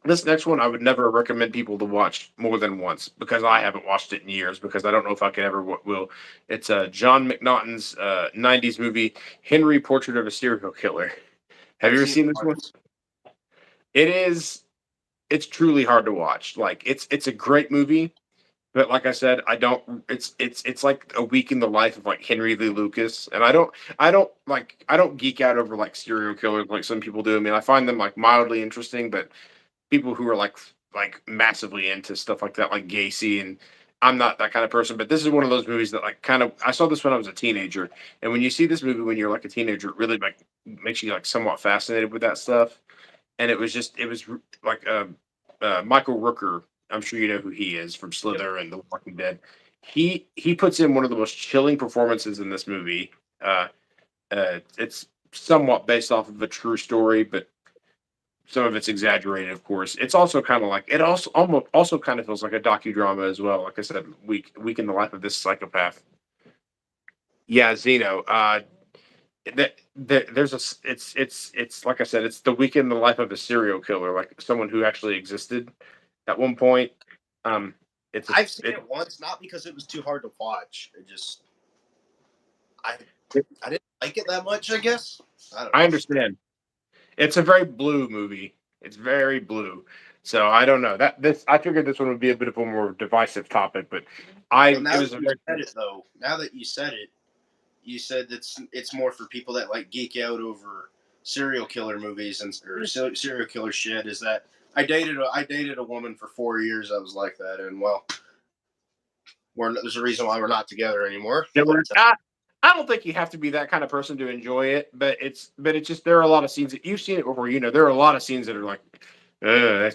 This next one, I would never recommend people to watch more than once because I haven't watched it in years because I don't know if I can ever will. It's John McNaughton's '90s movie, Henry: Portrait of a Serial Killer. Have I've you ever seen seen this one? parts. It is. It's truly hard to watch. Like it's a great movie, but like I said, I don't. It's like a week in the life of like Henry Lee Lucas, and I don't geek out over like serial killers like some people do. I mean, I find them like mildly interesting, but people who are like massively into stuff like that, like Gacy, and I'm not that kind of person. But this is one of those movies that like kind of I saw this when I was a teenager, and when you see this movie when you're like a teenager, it really like makes you like somewhat fascinated with that stuff. And it was like Michael Rooker. I'm sure you know who he is from Yep. Slither and The Walking Dead. He puts in one of the most chilling performances in this movie. It's somewhat based off of a true story, but some of it's exaggerated, of course. It's also kind of like it also kind of feels like a docudrama as well. Like I said, week in the life of this psychopath. Yeah, Zeno. There's it's like I said, it's the week in the life of a serial killer, like someone who actually existed at one point. Um, it's a I've seen it, it once, not because it was too hard to watch. It just I I didn't like it that much. I guess I don't I know. understand. It's a very blue movie. It's very blue. So I don't know that this. I figured this one would be a bit of a more divisive topic, but Well, it now was that a you very said it, though, now that you said it, you said it's more for people that like geek out over serial killer movies and or serial killer shit. Is that I dated a woman for 4 years that was like that, and well, there's a reason why we're not together anymore. there But were. I don't think you have to be that kind of person to enjoy it, but it's just there are a lot of scenes that you've seen it before. You know, there are a lot of scenes that are like,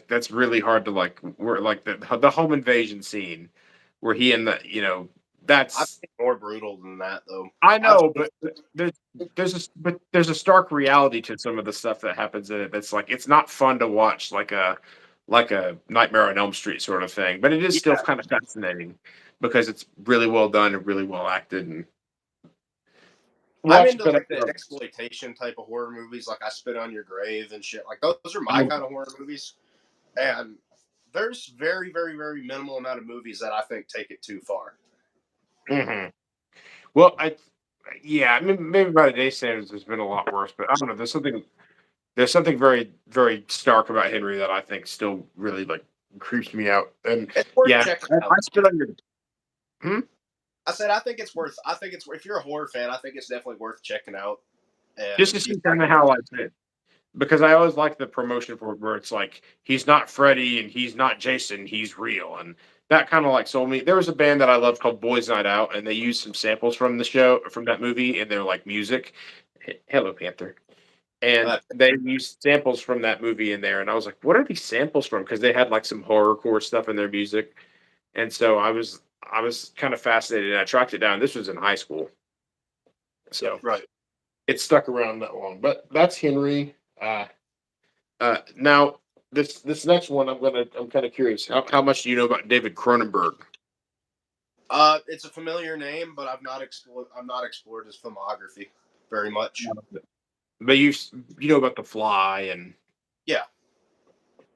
that's really hard to like. Where like the home invasion scene where he and the I've that's seen more brutal than that, though. I I've know, seen, but there's a stark reality to some of the stuff that happens in it. That's like it's not fun to watch like a Nightmare on Elm Street sort of thing, but it is still yeah. kind of fascinating because it's really well done and really well acted and I'm watch into it. like the exploitation type of horror movies, like I Spit on Your Grave and shit. Like those are my kind of horror movies, and there's very, very, very minimal amount of movies that I think take it too far. Mhm. Well, yeah, I mean, maybe by today's standards, there's been a lot worse, but I don't know. There's something very, very stark about Henry that I think still really like creeps me out. And It's worth yeah, checking I out. spit on your. Hmm? I said I think it's worth. I think it's if you're a horror fan, I think it's definitely worth checking out. And Just to if you see kind of how I say it. Because I always like the promotion for it where it's like he's not Freddy and he's not Jason, he's real, and that kind of like sold me. There was a band that I loved called Boys Night Out, and they used some samples from the show from that movie in their like music. Hello, Panther. And they used samples from that movie in there, and I was like, "What are these samples from?" Because they had like some horrorcore stuff in their music, and so I was kind of fascinated, and I tracked it down. This was in high school, so right, it stuck around that long. But that's Henry. Now this next one, I'm kind of curious. How much do you know about David Cronenberg? it's a familiar name, but I've not explored his filmography very much. But you know about The Fly and Yeah,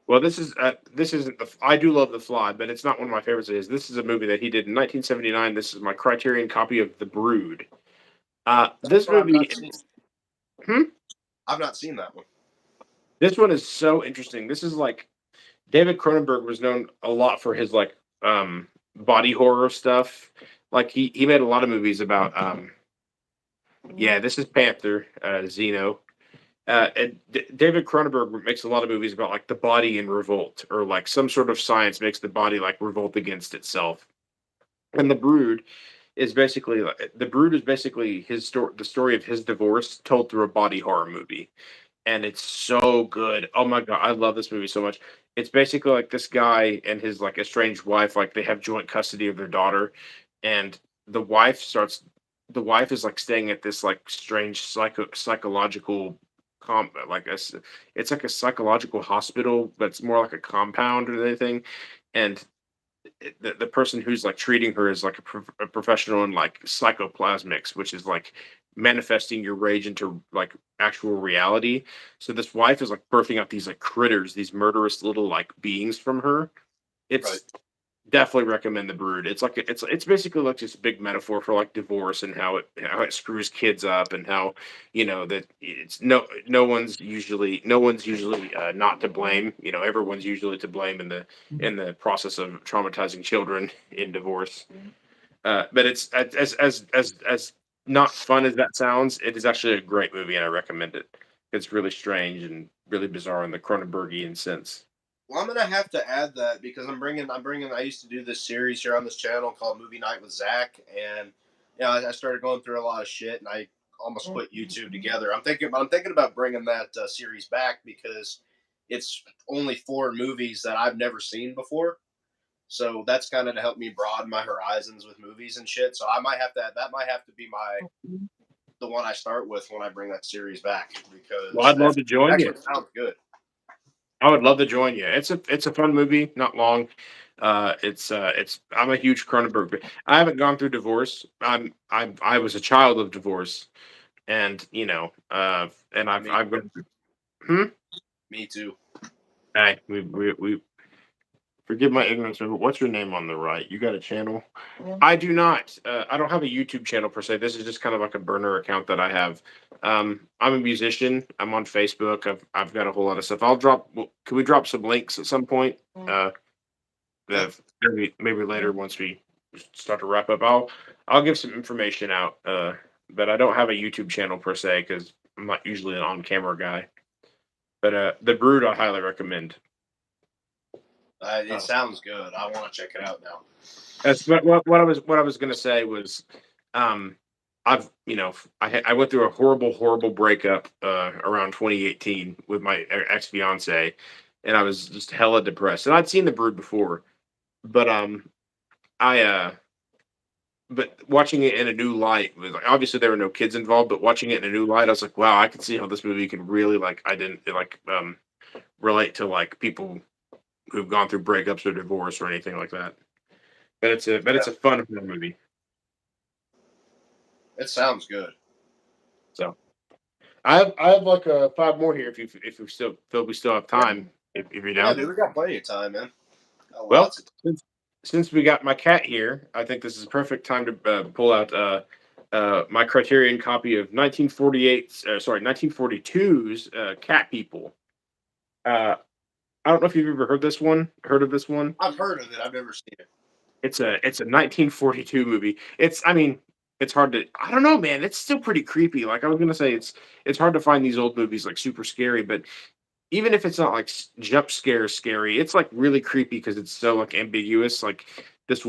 well, this isn't the. I do love The Fly, but it's not one of my favorites. Of his. This is a movie that he did in 1979. This is my Criterion copy of The Brood. that's This what I've movie, not seen. hmm? I've not seen that one. This one is so interesting. This is like David Cronenberg was known a lot for his like body horror stuff. Like he made a lot of movies about yeah, this is Panther, Xeno. And David Cronenberg makes a lot of movies about like the body in revolt, or like some sort of science makes the body like revolt against itself. And the Brood is basically his story, the story of his divorce told through a body horror movie, and it's so good. Oh my god, I love this movie so much. It's basically like this guy and his like estranged wife, like they have joint custody of their daughter, and the wife starts. The wife is like staying at this like strange psychological like it's like a psychological hospital, but it's more like a compound or anything, and the person who's like treating her is like a professional in like psychoplasmics, which is like manifesting your rage into like actual reality. So this wife is like birthing out these like critters, these murderous little like beings from her. Right. It's definitely recommend The Brood. It's like it's basically like just a big metaphor for like divorce and how it screws kids up, and how that it's no one's usually not to blame. Everyone's usually to blame in the process of traumatizing children in divorce. But it's as not fun as that sounds. It is actually a great movie, and I recommend it. It's really strange and really bizarre in the Cronenbergian sense. Well, I'm gonna have to add that because I'm bringing. I used to do this series here on this channel called Movie Night with Zach, and I started going through a lot of shit, and I almost put YouTube together. I'm thinking about bringing that series back because it's only 4 movies that I've never seen before. So that's kind of to help me broaden my horizons with movies and shit. So I might have to that might have to be the one I start with when I bring that series back Well, because I'd that love to join you. actually sounds good. I would love to join you. It's a fun movie, not long. It's I'm a huge Cronenberg. I haven't gone through divorce. I was a child of divorce, and Me, I've gone through. Hmm? me too. Hey, we forgive my ignorance, but what's your name on the right? You got a channel? I do not. I don't have a YouTube channel per se. This is just kind of like a burner account that I have. I'm a musician. I'm on Facebook. I've got a whole lot of stuff. Can we drop some links at some point? Yeah. Maybe later once we start to wrap up. I'll give some information out. But I don't have a YouTube channel per se because I'm not usually an on camera guy. But the Brood I highly recommend. It sounds good. I want to check it out now. That's what I was gonna say was, um, I went through a horrible breakup around 2018 with my ex fiance, and I was just hella depressed. And I'd seen The Brood before, but I but watching it in a new light was like, obviously there were no kids involved, but watching it in a new light, I was like, wow, I can see how this movie can really like I didn't like relate to like people who've gone through breakups or divorce or anything like that. But Yeah, it's a fun movie. it sounds good. So I have like 5 more here if we still feel we still have Yeah, time if you're yeah, down. dude, we got plenty of time, man. Got Well, lots of time. since we got my cat here, I think this is a perfect time to pull out my Criterion copy of 1942's Cat People. Uh, I don't know if you've ever heard of this one. I've heard of it. I've never seen it. It's a 1942 movie. I mean, it's hard to I don't know, man. It's still pretty creepy. Like I was gonna say, it's hard to find these old movies like super scary, but even if it's not like jump scare scary, it's like really creepy because it's so like ambiguous. Like this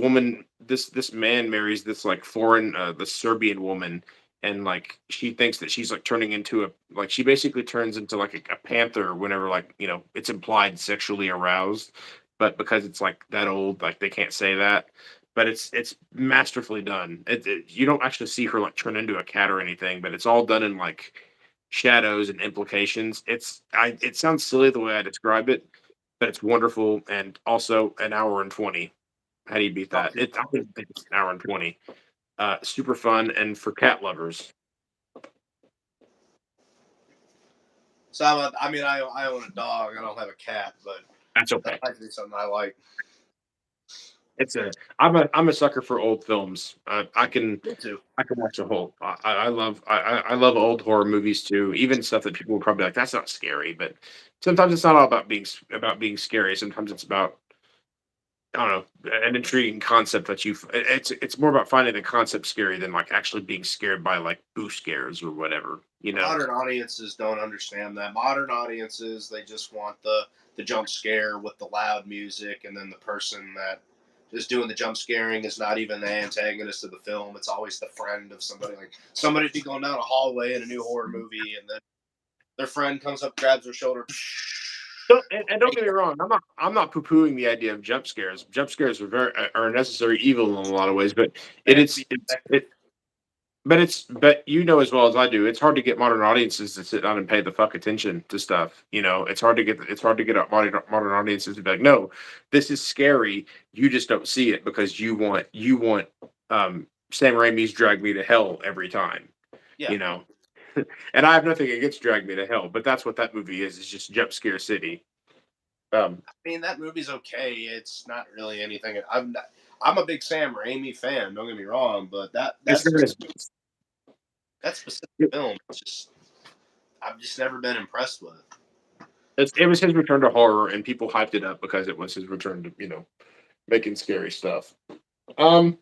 man marries this like foreign, the Serbian woman, and like she thinks that she's like turning into a like she basically turns into like a panther whenever like it's implied sexually aroused, but because it's like that old, like they can't say that. But it's masterfully done. You don't actually see her like turn into a cat or anything, but it's all done in like shadows and implications. It sounds silly the way I describe it, but it's wonderful and also an hour and 20. How do you beat that? Okay. I think it's an hour and 20. Super fun and for cat lovers. So I mean, I own a dog. I don't have a cat, but That's that okay. might be something I like. I'm a sucker for old films. Me too. I can watch a whole. I love old horror movies too. Even stuff that people would probably be like that's not scary, but sometimes it's not all about being scary. Sometimes it's about I don't know, an intriguing concept that it's more about finding the concept scary than like actually being scared by like boo scares or whatever, you know. Modern audiences don't understand that. Modern audiences, they just want the jump scare with the loud music, and then the person that is doing the jump scaring is not even the antagonist of the film. It's always the friend of somebody. Like somebody be going down a hallway in a new horror movie, and then their friend comes up, grabs their shoulder. And don't get me wrong, I'm not poo pooing the idea of jump scares. Jump scares are a necessary evil in a lot of ways, but it They have to is be effective. but you know as well as I do, it's hard to get modern audiences to sit down and pay the fuck attention to stuff. You know, it's hard to get modern audiences to be like, no, this is scary. You just don't see it because you want Sam Raimi's Drag Me to Hell every time. Yeah, You know, and I have nothing against Drag Me to Hell, but that's what that movie is. It's just jump scare city. Um, I mean that movie's okay. It's not really anything. I'm a big Sam Raimi fan. Don't get me wrong, but it sure is. that specific film, it's just I've just never been impressed with it. It was his return to horror, and people hyped it up because it was his return to making scary stuff. Um,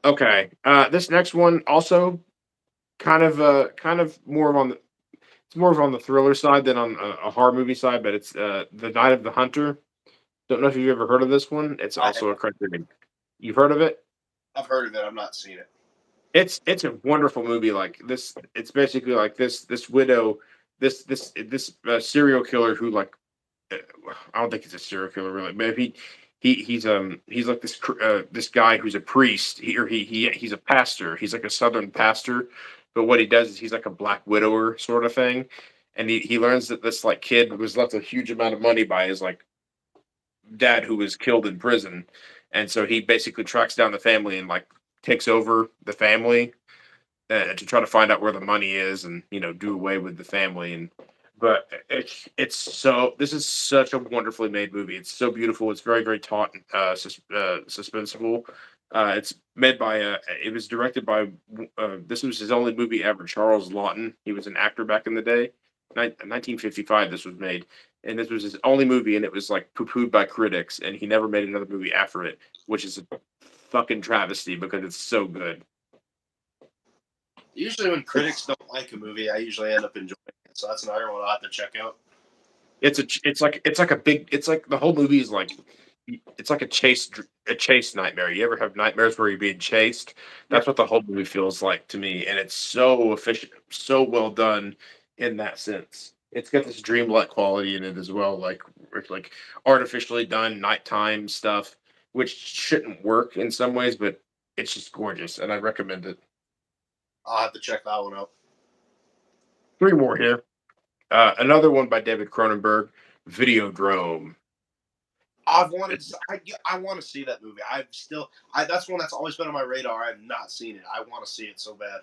okay. This next one also kind of more on the it's more of on the thriller side than on a horror movie side, but it's The Night of the Hunter. Don't know if you've ever heard of this one. It's I also a Criterion. You've heard of it? I've heard of it. I've not seen it. It's a wonderful movie. Like this, it's basically like this widow, this serial killer who like I don't think he's a serial killer really. Maybe he's like this guy who's a priest. He's a pastor. He's like a southern pastor, but what he does is he's like a black widower sort of thing, and he learns that this like kid was left a huge amount of money by his like dad who was killed in prison, and so he basically tracks down the family and like takes over the family to try to find out where the money is and do away with the family. And but it's so this is such a wonderfully made movie. It's so beautiful. It's very very taut, suspenseful. It's made by it was directed by this was his only movie ever, Charles Lawton. He was an actor back in the day. 1955 this was made, and this was his only movie, and it was like poo-pooed by critics, and he never made another movie after it, which is a fucking travesty because it's so good. Usually, when critics don't like a movie, I usually end up enjoying it. So that's another one I'll have to check out. It's like a big it's like the whole movie is like it's like a chase nightmare. You ever have nightmares where you're being chased? Yeah, That's what the whole movie feels like to me, and it's so efficient, so well done in that sense. It's got this dreamlike quality in it as well, like it's like artificially done nighttime stuff, which shouldn't work in some ways, but it's just gorgeous, and I recommend it. I'll have to check that one out. Three more here. Another one by David Cronenberg, Videodrome. I've wanted. I want to see that movie. That's one that's always been on my radar. I have not seen it. I want to see it so bad.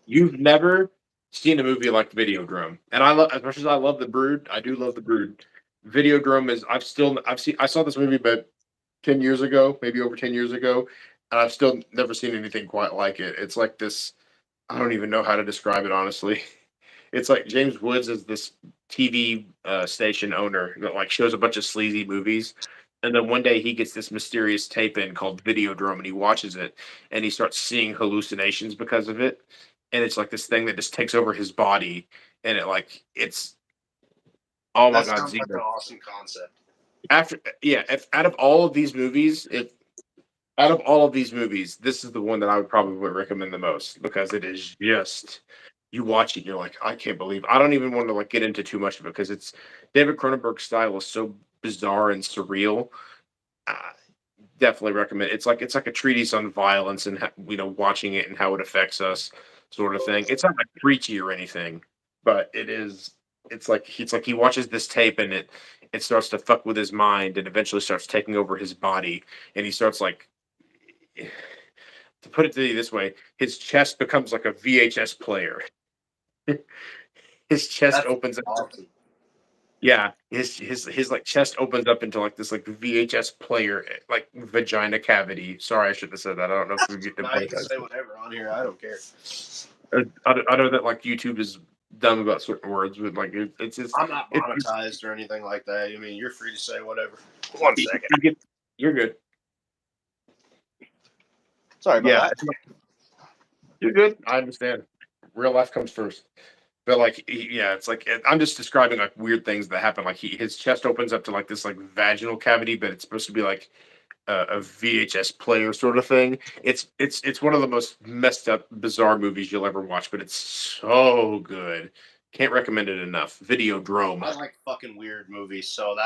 You've never seen a movie like Videodrome, and I love as much as I love The Brood. I do love The Brood. Videodrome is I saw this movie about 10 years ago, maybe over 10 years ago, and I've still never seen anything quite like it. It's like this. I don't even know how to describe it honestly. It's like James Woods is this TV station owner that like shows a bunch of sleazy movies, and then one day he gets this mysterious tape in called Videodrome, and he watches it, and he starts seeing hallucinations because of it, and it's like this thing that just takes over his body, and it's oh my That god, sounds like an Zebra. awesome concept. After yeah, if out of all of these movies, if out of all of these movies, this is the one that I would probably recommend the most because it is just you watch it, you're like, I can't believe. I don't even want to like get into too much of it because it's David Cronenberg's style is so bizarre and surreal. Uh, Definitely recommend. It's like a treatise on violence and watching it and how it affects us, sort of thing. It's not like preachy or anything, but it is. It's like he watches this tape and it starts to fuck with his mind and eventually starts taking over his body and he starts like to put it to you this way, his chest becomes like a VHS player. His chest That's opens up. awesome. Yeah, his like chest opens up into like this like VHS player like vagina cavity. Sorry, I shouldn't have said that. I don't know if we get Now you can demonetized. say whatever on here. I don't care. I know that like YouTube is dumb about certain words, but like it's just I'm not it's monetized or anything like that. I mean, you're free to say whatever. One second. you're good. Sorry about Yeah, that. you're good. I understand. Real life comes first. But like, yeah, it's like I'm just describing like weird things that happen. Like his chest opens up to like this like vaginal cavity, but it's supposed to be like a VHS player sort of thing. It's one of the most messed up, bizarre movies you'll ever watch, but it's so good. Can't recommend it enough. Videodrome. I like fucking weird movies, so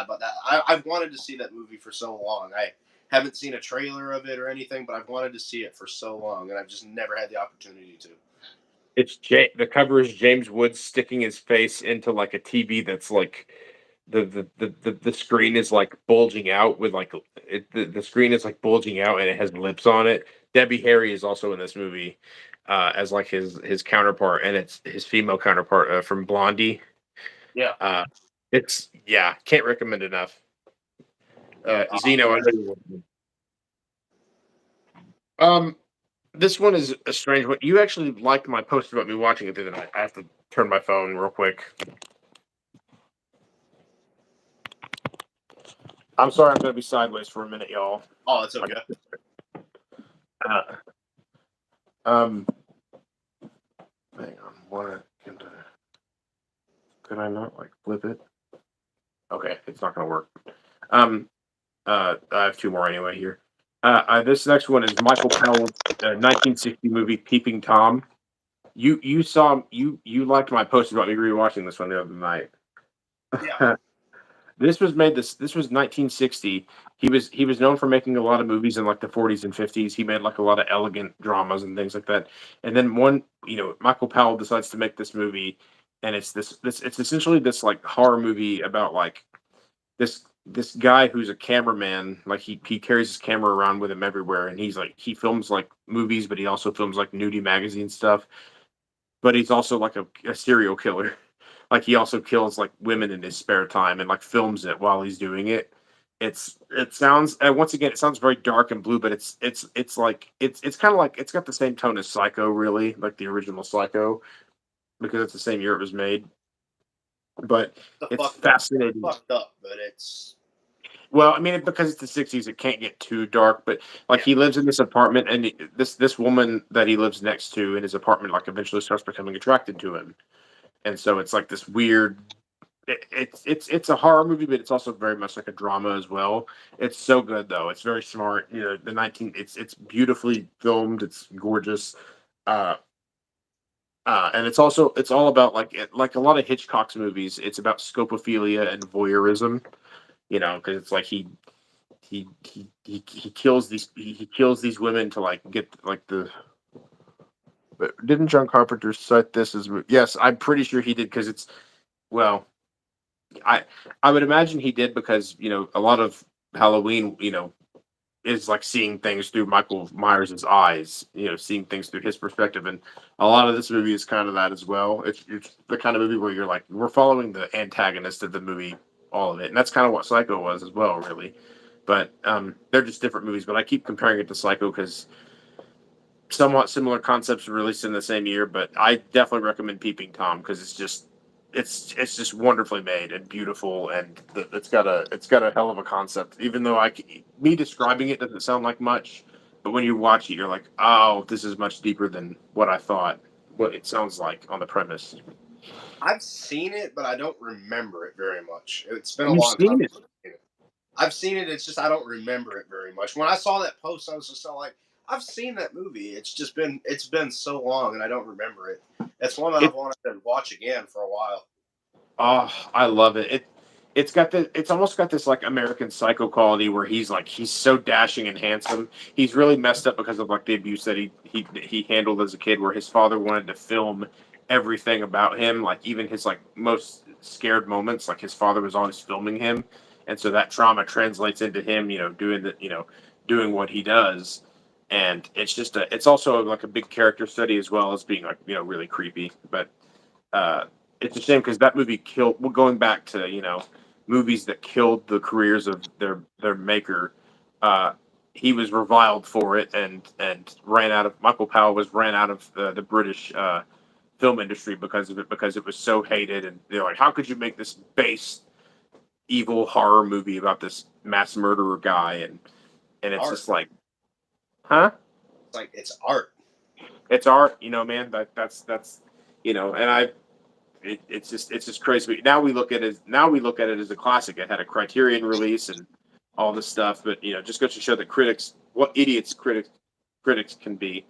I've wanted to see that movie for so long. I haven't seen a trailer of it or anything, but I've wanted to see it for so long, and I've just never had the opportunity to. The cover is James Woods sticking his face into like a TV that's like the screen is like bulging out with like the screen is like bulging out and it has lips on it. Debbie Harry is also in this movie as like his counterpart, and it's his female counterpart from Blondie. Yeah. Uh, it's yeah, can't recommend enough. Oh, Zeno, I know you want. Um, this one is a strange one. You actually liked my post about me watching it the other night. I have to turn my phone real quick. I'm sorry, I'm gonna be sideways for a minute, y'all. oh, it's okay. Uh, um, hang on. Could I not like flip it? Okay, it's not gonna work. Um, I have two more anyway here. This next one is Michael Powell's 1960 movie Peeping Tom. You liked my post about me rewatching this one the other night. Yeah. This was 1960. He was known for making a lot of movies in like the 40s and 50s. He made like a lot of elegant dramas and things like that. And then Michael Powell decides to make this movie, and it's essentially this like horror movie about like this guy who's a cameraman. Like he carries his camera around with him everywhere, and he films like movies, but he also films like nudie magazine stuff. But he's also like a serial killer. Like he also kills like women in his spare time and like films it while he's doing it. It sounds once again it sounds very dark and blue, but it's kind of like it's got the same tone as Psycho, really, like the original Psycho, because it's the same year it was made. But The it's fucked up. fascinating. Fucked up, but it's Well, I mean, because it's the '60s, it can't get too dark. But like, yeah. he lives in this apartment, and this woman that he lives next to in his apartment, like, eventually starts becoming attracted to him, and so it's like this weird. It's a horror movie, but it's also very much like a drama as well. It's so good though. It's very smart. The 19. It's beautifully filmed. It's gorgeous. Uh, and it's all about like a lot of Hitchcock's movies. It's about scopophilia and voyeurism. Because it's like he kills he kills these women to like get like the. But didn't John Carpenter cite this as yes? I'm pretty sure he did because it's well. I I would imagine he did because a lot of Halloween is like seeing things through Michael Myers' eyes, seeing things through his perspective, and a lot of this movie is kind of that as well. It's the kind of movie where you're like we're following the antagonist of the movie, all of it, and that's kind of what Psycho was as well, really. But they're just different movies. But I keep comparing it to Psycho because somewhat similar concepts were released in the same year, but I definitely recommend Peeping Tom because it's just wonderfully made and beautiful, and it's got a hell of a concept. Even though me describing it doesn't sound like much, but when you watch it, you're like, oh, this is much deeper than what I thought. What it sounds like on the premise. I've seen it, but I don't remember it very much. It's been a You've long time seen it. since I've seen it. I've seen it. It's just I don't remember it very much. When I saw that post, I was just so like, I've seen that movie. It's been so long, and I don't remember it. It's one that I've It wanted to watch again for a while. Oh, I love it. It's almost got this like American Psycho quality where he's so dashing and handsome. He's really messed up because of like the abuse that he handled as a kid, where his father wanted to film everything about him, like even his like most scared moments. Like his father was always filming him, and so that trauma translates into him, doing what he does. And it's also like a big character study as well as being like really creepy, but uh, it's a shame because that movie killed. Well, going back to movies that killed the careers of their maker, uh, he was reviled for it and ran out of. Michael Powell was ran out of the British film industry because of it, because it was so hated, and they're like, how could you make this base evil horror movie about this mass murderer guy? And it's Art. just like, huh? It's like it's art. It's art, man. That's and it's just crazy. Now we look at it as a classic. It had a Criterion release and all this stuff, but just goes to show that what idiots critics can be,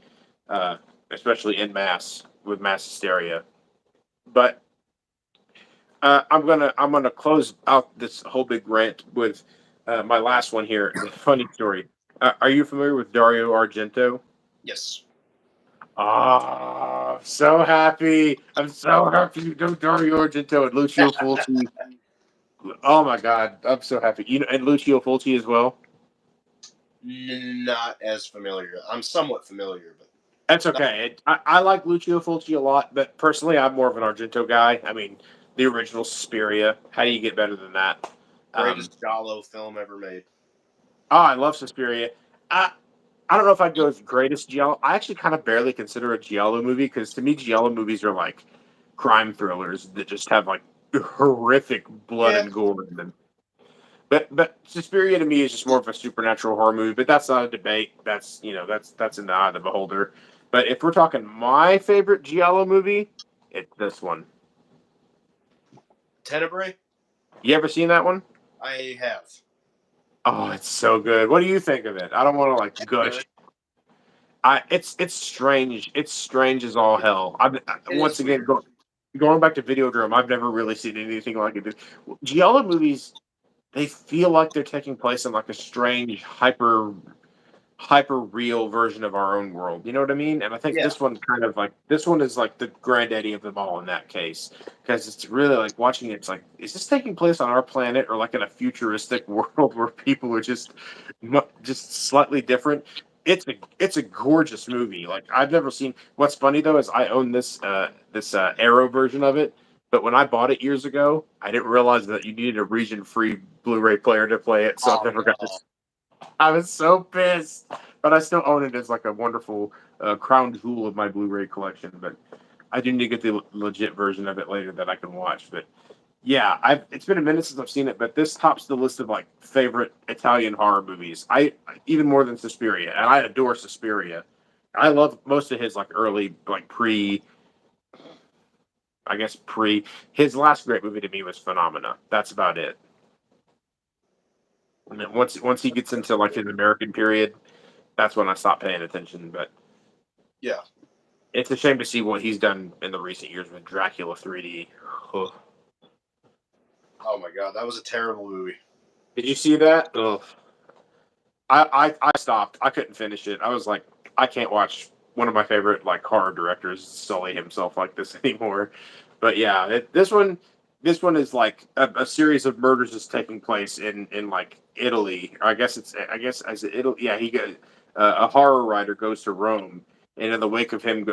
uh, especially in mass with mass hysteria. But I'm gonna close out this whole big rant with my last one here. A funny story. Are you familiar with Dario Argento? Yes. Ah, so happy! I'm so happy you know Dario Argento and Lucio Fulci. Oh my god, I'm so happy. And Lucio Fulci as well. Not as familiar. I'm somewhat familiar, but That's not okay. I like Lucio Fulci a lot, but personally, I'm more of an Argento guy. I mean, the original Suspiria. How do you get better than that? Um, greatest Giallo film ever made. I love Suspiria. I I don't know if I'd go with greatest Giallo. I actually kind of barely consider a Giallo movie because to me, Giallo movies are like crime thrillers that just have like horrific blood Yeah. and gore in them. But Suspiria to me is just more of a supernatural horror movie. But that's not a debate. That's in the eye of the beholder. But if we're talking my favorite Giallo movie, it's this one. Tenebrae. You ever seen that one? I have. Oh, it's so good. What do you think of it? I don't want to like It's good. gush. It's strange. It's strange as all hell. It Once is again, weird. going back to Videodrome, I've never really seen anything like it. Giallo movies, they feel like they're taking place in like a strange, hyper real version of our own world. You know what I mean? And I think Yeah. this one is like the granddaddy of them all in that case because it's really like watching it. It's like, is this taking place on our planet or like in a futuristic world where people are just slightly different? It's a gorgeous movie. Like I've never seen. What's funny though is I own this Arrow version of it. But when I bought it years ago, I didn't realize that you needed a region-free Blu-ray player to play it, so I've Oh never got no. this. I was so pissed, but I still own it as like a wonderful crown jewel of my Blu-ray collection. But I do need to get the legit version of it later that I can watch. But yeah, it's been a minute since I've seen it, but this tops the list of like favorite Italian horror movies. I even more than Suspiria, and I adore Suspiria. I love most of his like early like pre. His last great movie to me was Phenomena. That's about it. And then once he gets into like his American period, that's when I stopped paying attention. But Yeah. it's a shame to see what he's done in the recent years with Dracula 3D. Ugh. Oh my god, that was a terrible movie. Did you see that? Ugh. I stopped. I couldn't finish it. I was like, I can't watch one of my favorite like horror directors sully himself like this anymore. But yeah, this one is like a series of murders is taking place in like Italy. I guess as Italy. Yeah, a horror writer goes to Rome, and in the wake of him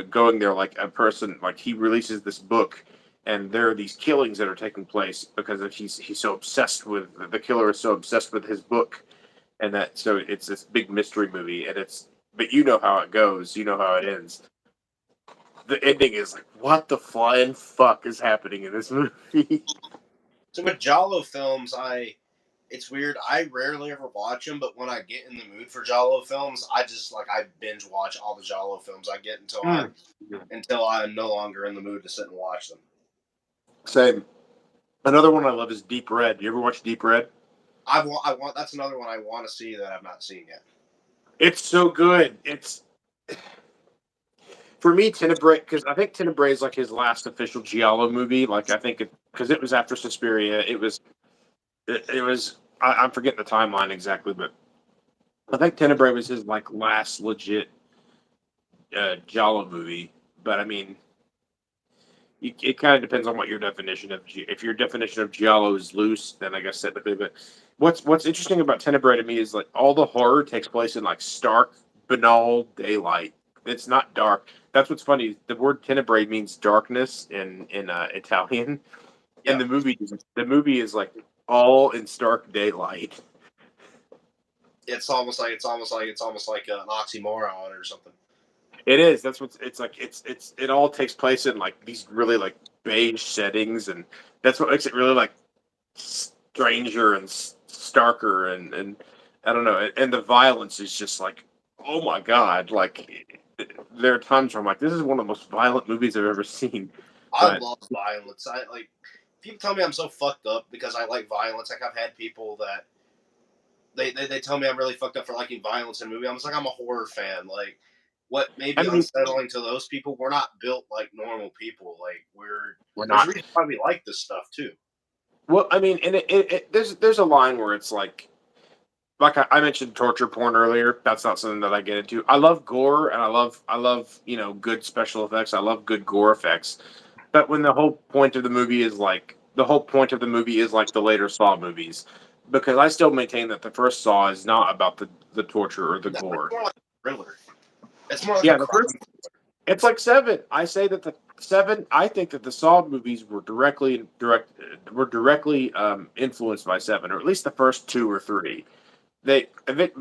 going there, like a person like he releases this book. And there are these killings that are taking place because he's so obsessed with the killer is so obsessed with his book, and that so it's this big mystery movie, and it's but you know how it goes, you know how it ends. The ending is like, what the flying fuck is happening in this movie? So with Giallo films, it's weird. I rarely ever watch them, but when I get in the mood for Giallo films, I binge watch all the Giallo films I get Hmm. until I'm no longer in the mood to sit and watch them. Same. Another one I love is Deep Red. You ever watch Deep Red? I want that's another one I want to see that I've not seen yet. It's so good. It's for me Tenebrae because I think Tenebrae is like his last official Giallo movie. Like I think because it was after Suspiria. It was I'm forgetting the timeline exactly, but I think Tenebrae was his like last legit Giallo movie. But I mean, it kind of depends on what your definition of if your definition of Giallo is loose, then I guess technically. But what's interesting about Tenebrae to me is like all the horror takes place in like stark, banal daylight. It's not dark. That's what's funny. The word Tenebrae means darkness in Italian, and Yeah, the movie is like all in stark daylight. it's almost like an oxymoron or something. It is. That's what it's like. It all takes place in like these really like beige settings, and that's what makes it really like stranger and starker, and I don't know. And the violence is just like, oh my god! Like there are times where I'm like, this is one of the most violent movies I've ever seen. I But love violence. I like people tell me I'm so fucked up because I like violence. Like I've had people that they tell me I'm really fucked up for liking violence in a movie. I'm just like I'm a horror fan. Like what may I be mean, unsettling to those people, we're not built like normal people. Like we're there's a not. reason why we like this stuff too. Well, I mean, and there's a line where it's like I mentioned torture porn earlier. That's not something that I get into. I love gore and I love good special effects. I love good gore effects. But when the whole point of the movie is like the later Saw movies, because I still maintain that the first Saw is not about the torture or the No, it's gore. more like a thriller. It's more like a Yeah, the crime. first it's like Seven. I say that the Seven. I think that the Saw movies were directly influenced by Seven, or at least the first two or three.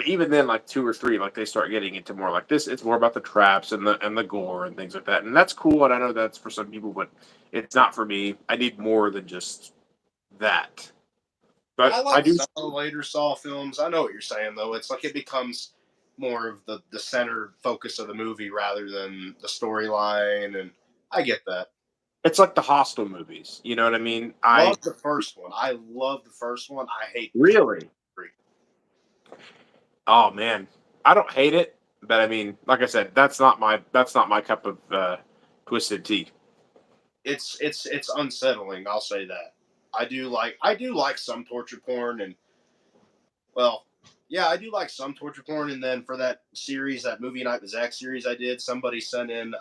Even then, like two or three, like they start getting into more like this. It's more about the traps and the gore and things like that, and that's cool. And I know that's for some people, but it's not for me. I need more than just that. I But I like do. some of the later Saw films. I know what you're saying though. It's like it becomes more of the center focus of the movie rather than the storyline, and I get that. It's like the Hostel movies. You know what I mean? Love I the first one. I love the first one. I hate the second really. three. Oh man, I don't hate it, but I mean, like I said, that's not my cup of twisted tea. It's unsettling. I'll say that. I do like some torture porn, and well, yeah, I do like some torture porn. And then for that series, that movie night the Zach series I did, somebody sent in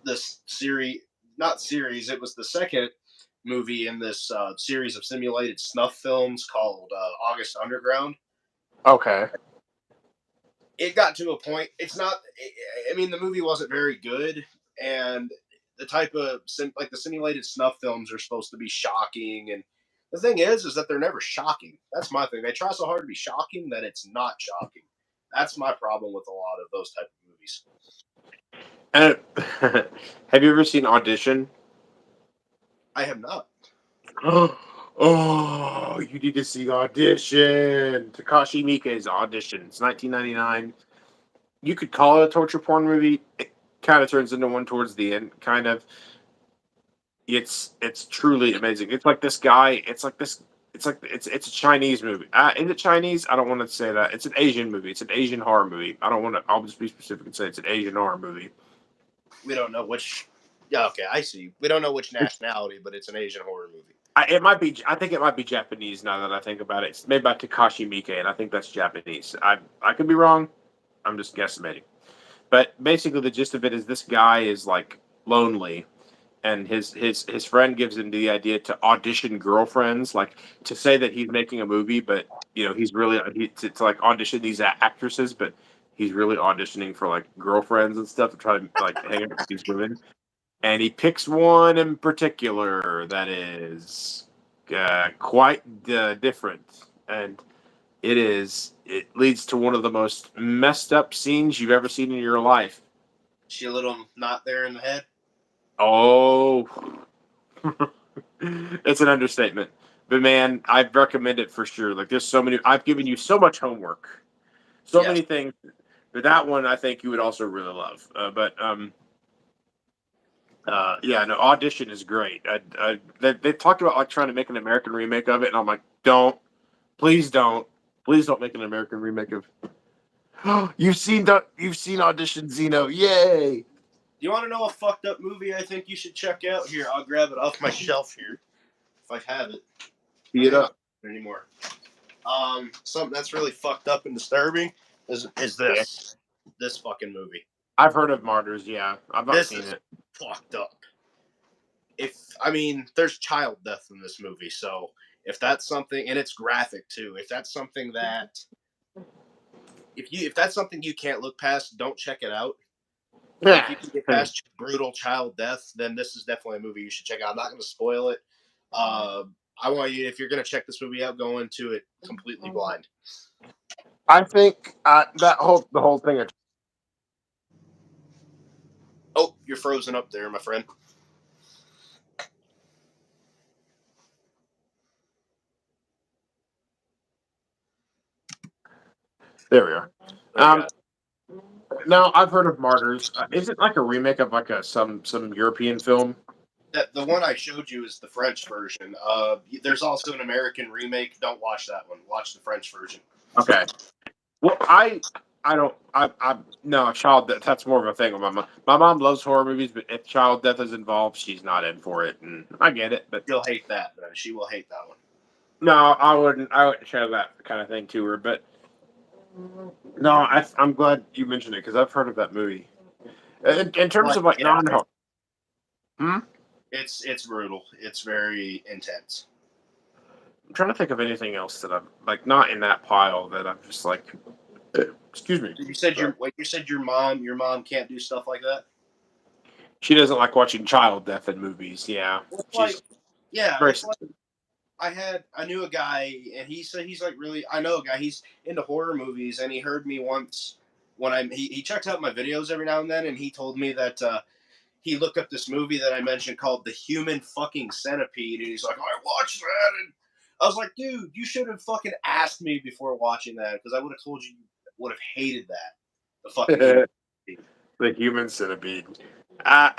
this series, not series. It was the second movie in this series of simulated snuff films called August Underground. Okay. It got to a point. It's not. I mean, the movie wasn't very good, and the type of like the simulated snuff films are supposed to be shocking, and the thing is that they're never shocking. That's my thing. They try so hard to be shocking that it's not shocking. That's my problem with a lot of those type of movies. And have you ever seen Audition? I have not. Oh, you need to see Audition. Takashi Miike's Audition. It's 1999. You could call it a torture porn movie. It kind of turns into one towards the end. Kind of. It's truly amazing. It's like this guy. It's like this. It's a Chinese movie. Is it Chinese? I don't want to say that. It's an Asian movie. It's an Asian horror movie. I don't want to. I'll just be specific and say it's an Asian horror movie. We don't know which. Yeah, okay, I see. We don't know which nationality, but it's an Asian horror movie. It might be. I think it might be Japanese now that I think about it. It's made by Takashi Miike, and I think that's Japanese. I could be wrong. I'm just guesstimating. But basically, the gist of it is this guy is like lonely, and his friend gives him the idea to audition girlfriends, like to say that he's making a movie, but he's really to like audition these actresses, but he's really auditioning for like girlfriends and stuff to try to like hang out with these women. And he picks one in particular that is quite different, and it leads to one of the most messed up scenes you've ever seen in your life. She a little not there in the head. Oh, it's an understatement. But man, I'd recommend it for sure. Like there's so many. I've given you so much homework, so Yes, many things. But that one, I think you would also really love. Yeah, no, Audition is great. They talked about like trying to make an American remake of it, and I'm like, don't, please don't, please don't make an American remake of. You've seen Audition, Zeno, yay! do you want to know a fucked up movie I think you should check out? Here, I'll grab it off my shelf here if I have it. I Beat it may not up. have it anymore. Something that's really fucked up and disturbing is Yeah. this fucking movie. I've heard of Martyrs. Yeah, I've not This seen is it. fucked up. If I mean, there's child death in this movie, so if that's something, and it's graphic too. If that's something that if that's something you can't look past, don't check it out. But if you can get past brutal child death, then this is definitely a movie you should check out. I'm not going to spoil it. Uh, I want you, if you're going to check this movie out, go into it completely blind. I think the whole thing. Oh, you're frozen up there, my friend. There we are. There you go. Now I've heard of Martyrs. Is it like a remake of like some European film? That the one I showed you is the French version. There's also an American remake. Don't watch that one. Watch the French version. Okay. Well, I don't I no child death. That's more of a thing with my mom. My mom loves horror movies, but if child death is involved, she's not in for it, and I get it. But You'll hate that. She will hate that one. no, I wouldn't. I wouldn't show that kind of thing to her. But no, I'm glad you mentioned it because I've heard of that movie. In terms But of like yeah, non, hmm? it's brutal. It's very intense. I'm trying to think of anything else that I'm like not in that pile that I'm just like. Excuse me. You said Sorry. your mom can't do stuff like that. She doesn't like watching child death in movies. Yeah, It's like, she's yeah, very it's like sensitive. I knew a guy, and he said he's like really. I know a guy. He's into horror movies, and he heard me once when he checks out my videos every now and then, and he told me that he looked up this movie that I mentioned called The Human Fucking Centipede, and he's like, I watched that, and I was like, dude, you should have fucking asked me before watching that because I would have told you would have hated that. The fucking human. Centipede. The human centipede. Uh,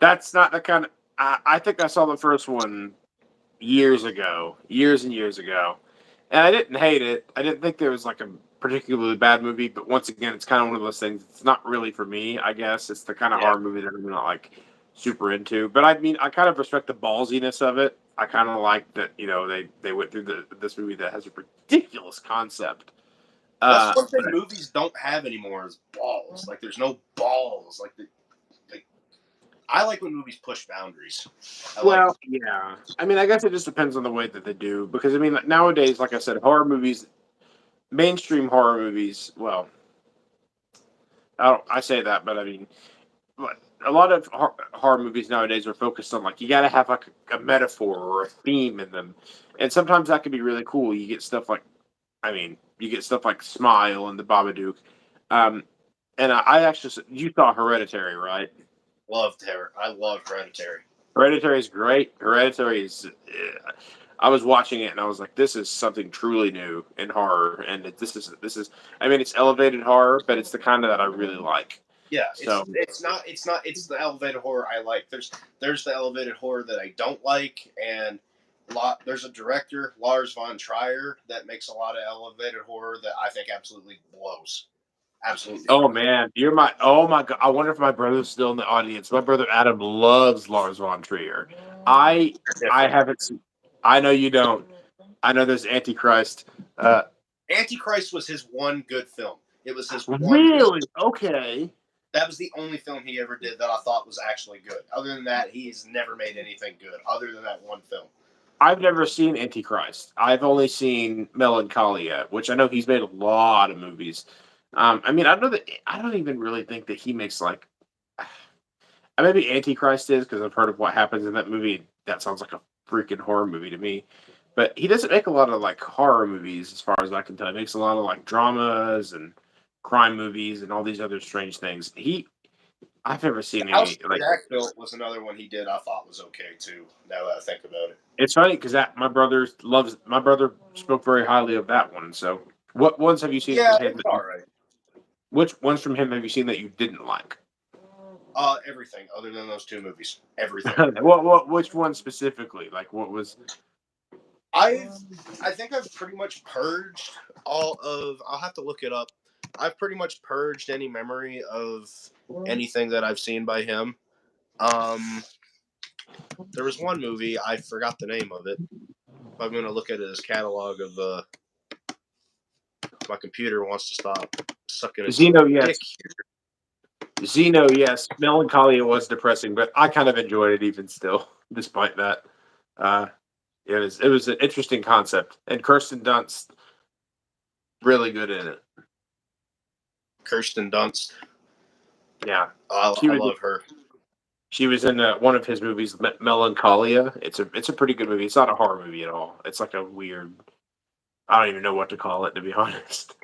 that's not the kind of. I think I saw the first one years ago, years and years ago, and I didn't hate it. I didn't think there was like a particularly bad movie, but once again, it's kind of one of those things. It's not really for me. I guess it's the kind of Yeah, horror movie that I'm not like super into. But I mean, I kind of respect the ballsiness of it. I kind of like that. They went through this movie that has a ridiculous concept. that's one But thing movies don't have anymore is balls. Like, there's no balls. Like I like when movies push boundaries. I like. well, yeah. I mean, I guess it just depends on the way that they do. Because I mean, like, nowadays, like I said, horror movies, mainstream horror movies. Well, I say that, but I mean, like, a lot of horror movies nowadays are focused on like you got to have like a metaphor or a theme in them, and sometimes that can be really cool. You get stuff like, I mean, you get stuff like Smile and the Babadook. Um, and I actually, you saw Hereditary, right? Loved her. I love Hereditary. Hereditary is great. Hereditary is. I was watching it and I was like, "This is something truly new in horror," and this is. I mean, it's elevated horror, but it's the kind of that I really like. Yeah, So, it's the elevated horror I like. There's the elevated horror that I don't like, and there's a director, Lars von Trier, that makes a lot of elevated horror that I think absolutely blows. Absolutely oh blows. man, you're my. Oh my god, I wonder if my brother's still in the audience. My brother Adam loves Lars von Trier. I They're I different. haven't seen. I know you don't. I know there's Antichrist. Antichrist was his one good film. It was his one good. Really? Okay. That was the only film he ever did that I thought was actually good. Other than that, he's never made anything good. Other than that one film. I've never seen Antichrist. I've only seen Melancholia, which I know he's made a lot of movies. I mean, I know that I don't even really think that he makes like. Maybe Antichrist is because I've heard of what happens in that movie. That sounds like a freaking horror movie to me. But he doesn't make a lot of like horror movies, as far as I can tell. He makes a lot of like dramas and crime movies and all these other strange things. I've never The seen House any like. Jack built was another one he did. I thought was okay too. Now that I think about it. It's funny because that my brother spoke very highly of that one. So, what ones have you seen from Yeah, him? it's all right. Which ones from him have you seen that you didn't like? Everything other than those two movies. Everything. Which one specifically? Like, what was? I've I think I've pretty much purged all of. I'll have to look it up. I've pretty much purged any memory of anything that I've seen by him. Um, there was one movie I forgot the name of it. I'm gonna look at his catalog of. My computer wants to stop sucking its Xeno, dick. yes. Xeno, yes. Melancholia was depressing, but I kind of enjoyed it even still, despite that. Uh, it was an interesting concept, and Kirsten Dunst really good in it. Kirsten Dunst. Yeah, I she was love her. she was in one of his movies, Melancholia. It's a pretty good movie. It's not a horror movie at all. It's like a weird. I don't even know what to call it, to be honest.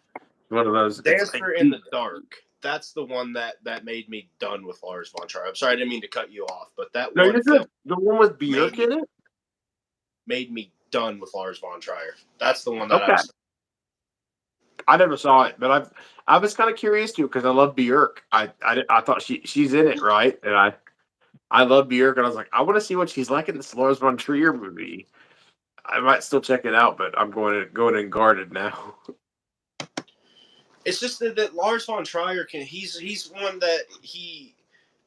One of those. It's like Dancer in the Dark. that's the one that made me done with Lars von Trier. I'm sorry, I didn't mean to cut you off, but that No, one you're film good. The one with made Bjork me in it. made me done with Lars von Trier. That's the one that I Okay. was. I never saw it, but I was kind of curious too because I love Bjork. I thought she's in it, right? And I love Bjork, and I was like, I want to see what she's like in this Lars von Trier movie. I might still check it out, but I'm going in guarded now. It's just that Lars von Trier he's one that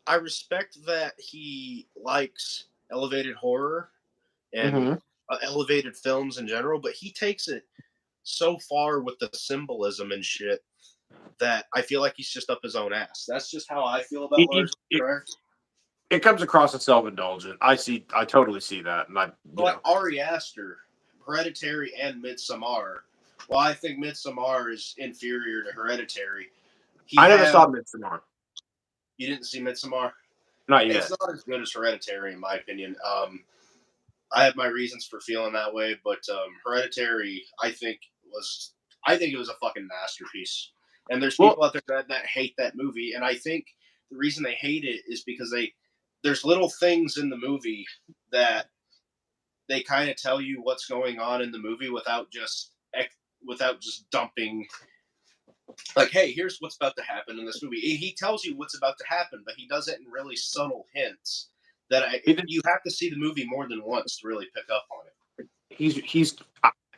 I respect that he likes elevated horror and Mm-hmm. elevated films in general, but he takes it so far with the symbolism and shit that I feel like he's just up his own ass. That's just how I feel about It, Lars it, von it, Trier. it comes across as self-indulgent. I totally see that, and But like Ari Aster, Hereditary and Midsommar. Well, I think Midsommar is inferior to Hereditary. He I never has saw Midsommar, You didn't see Midsommar? not It's yet. not as good as Hereditary, in my opinion. I have my reasons for feeling that way, but Hereditary, I think it was a fucking masterpiece. And there's Well, people out there that hate that movie, and I think the reason they hate it is because there's little things in the movie that they kind of tell you what's going on in the movie without just dumping like, hey, here's what's about to happen in this movie. He tells you what's about to happen, but he does it in really subtle hints that he did, you have to see the movie more than once to really pick up on it. he's.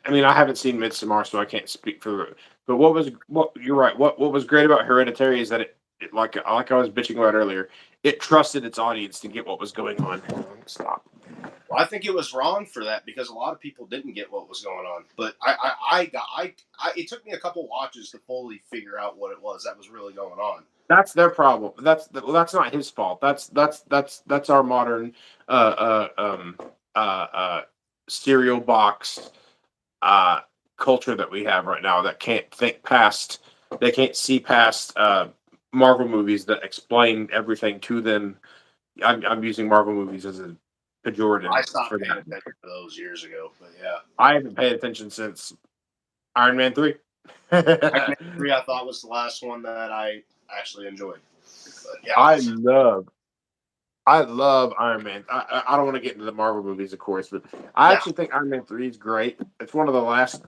I mean, I haven't seen Midsommar, so I can't speak for. But what you're right. What was great about Hereditary is that it like I was bitching about earlier. It trusted its audience to get what was going on. Stop. Well, I think it was wrong for that because a lot of people didn't get what was going on. But it took me a couple watches to fully figure out what it was that was really going on. That's their problem. That's not his fault. That's our modern uh cereal box uh culture that we have right now that can't think past they can't see past Marvel movies that explain everything to them. I'm using Marvel movies as a I pejorative stopped for paying that. attention to those years ago, but yeah. I haven't paid attention since Iron Man 3. Iron Man 3 I thought was the last one that I actually enjoyed. But yeah, I love I love Iron Man. I don't want to get into the Marvel movies, of course, but I yeah, actually think Iron Man 3 is great. It's one of the last.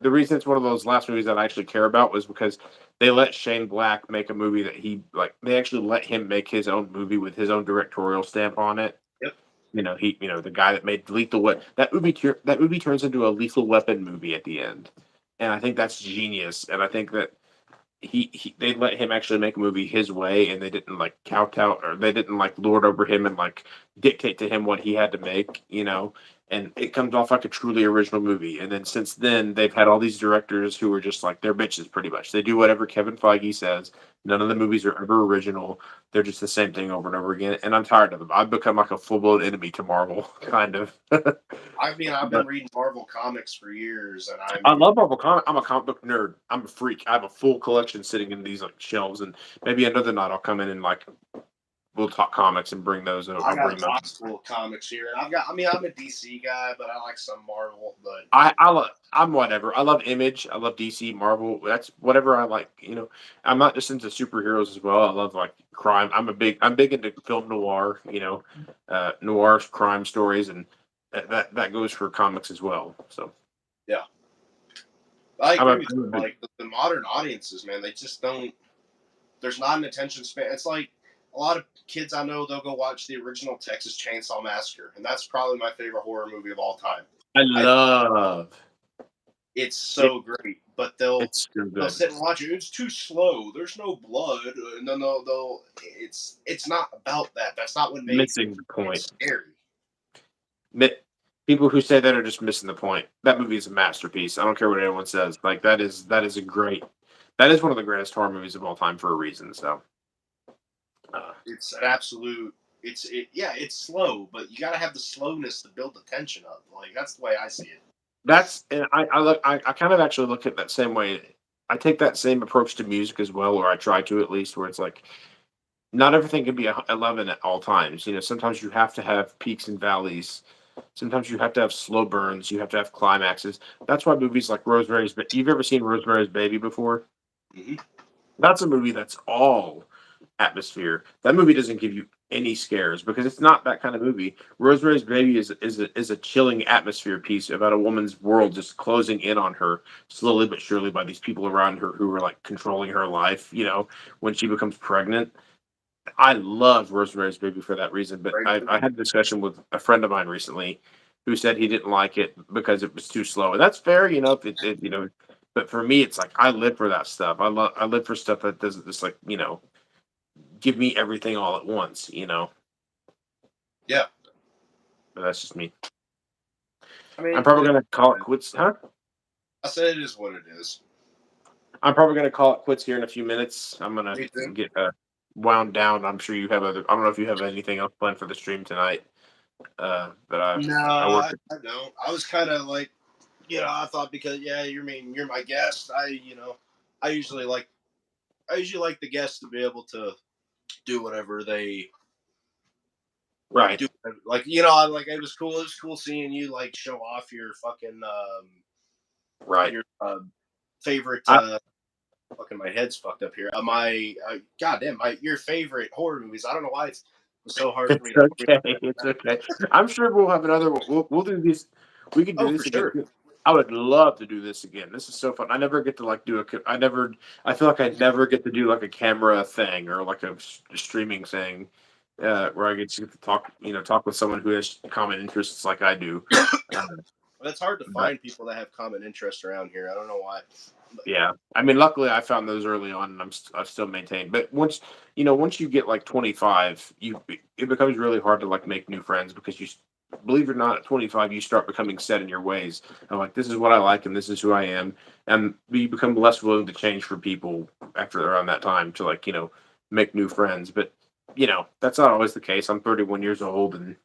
The reason it's one of those last movies that I actually care about was because they let Shane Black make a movie that he like. They actually let him make his own movie with his own directorial stamp on it. yep. The guy that made Lethal Weapon. That movie turns into a Lethal Weapon movie at the end, and I think that's genius. And I think that they let him actually make a movie his way, and they didn't like kowtow or they didn't like lord over him and like dictate to him what he had to make, and it comes off like a truly original movie. And then since then they've had all these directors who are just like they're bitches pretty much. They do whatever Kevin Feige says. None of the movies are ever original. They're just the same thing over and over again, and I'm tired of them. I've become like a full-blown enemy to Marvel, kind of. I mean, I've been But reading Marvel comics for years, and I love Marvel comic. I'm a comic book nerd. I'm a freak. I have a full collection sitting in these like shelves, and maybe another night I'll come in and like we'll talk comics and bring those. I I'll got a bring those. box full of comics here, and I mean, I'm a DC guy, but I like some Marvel. But I'm whatever. I love Image. I love DC, Marvel. That's whatever I like. I'm not just into superheroes as well. I love like crime. I'm big into film noir. Noir crime stories, and that goes for comics as well. So yeah, I I'm agree a, with I'm a you. big Like the modern audiences, man, they just don't. There's not an attention span. It's like a lot of kids I know, they'll go watch the original Texas Chainsaw Massacre, and that's probably my favorite horror movie of all time. I I love It's it. so great, but they'll It's so they'll good. sit and watch it. It's too slow. There's no blood, and then they'll. It's not about that. That's not what made Missing the it point. scary. People who say that are just missing the point. That movie is a masterpiece. I don't care what anyone says. Like that is one of the greatest horror movies of all time for a reason. So uh, It's an absolute. Yeah, it's slow, but you got to have the slowness to build the tension up. Like that's the way I see it. that's and I kind of actually look at that same way. I take that same approach to music as well, or I try to at least, where it's like not everything can be 11 at all times. Sometimes you have to have peaks and valleys. Sometimes you have to have slow burns. You have to have climaxes. That's why movies like Rosemary's. You've ever seen Rosemary's Baby before? Hmm. that's a movie that's all atmosphere. That movie doesn't give you any scares because it's not that kind of movie. Rosemary's Baby is a chilling atmosphere piece about a woman's world just closing in on her slowly but surely by these people around her who are like controlling her life. When she becomes pregnant. I love Rosemary's Baby for that reason, but I had a discussion with a friend of mine recently who said he didn't like it because it was too slow, and that's fair, But for me, it's like I live for that stuff. I live for stuff that doesn't just like give me everything all at once. Yeah, But that's just me. I I'm mean, probably gonna call it quits, huh? I said it is what it is. I'm probably gonna call it quits here in a few minutes. I'm gonna Me too. get wound down. I'm sure you have other. I don't know if you have anything else planned for the stream tonight. But No, I work. I don't. I was kind of like, I thought because you're my guest. I usually like the guests to be able to do whatever they Right. do. Like like it was cool. It was cool seeing you like show off your fucking Right. your favorite. I, Fucking my head's fucked up here. My goddamn my your favorite horror movies. I don't know why it was so hard for it's me to. okay. It's okay. I'm sure we'll have another one. We'll do this. We can do Oh, for this again. sure. I would love to do this again. This is so fun. I never get to like do a. I never. I feel like I never get to do like a camera thing or like a streaming thing, where I get to talk. Talk with someone who has common interests like I do. Um, It's hard to but find people that have common interests around here. I don't know why. yeah, I mean, luckily I found those early on, and I've still maintained. But once you get like 25, it becomes really hard to like make new friends because believe it or not, at 25 you start becoming set in your ways. I'm like, this is what I like, and this is who I am, and you become less willing to change for people after around that time to like make new friends. But that's not always the case. I'm 31 years old, and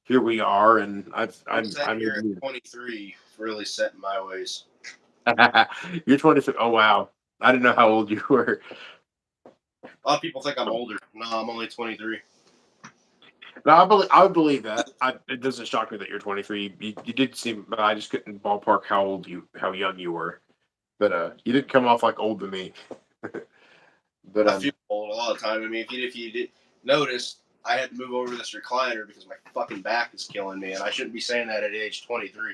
here we are, and I'm set I'm here able at 23, really set in my ways. You're 23. Oh wow, I didn't know how old you were. A lot of people think I'm older. No, I'm only 23. No, I would believe that. It doesn't shock me that you're 23. You did seem, but I just couldn't ballpark how young you were. But you didn't come off like old to me. But I feel old a lot of the time. I mean, if you did notice, I had to move over to this recliner because my fucking back is killing me, and I shouldn't be saying that at age 23.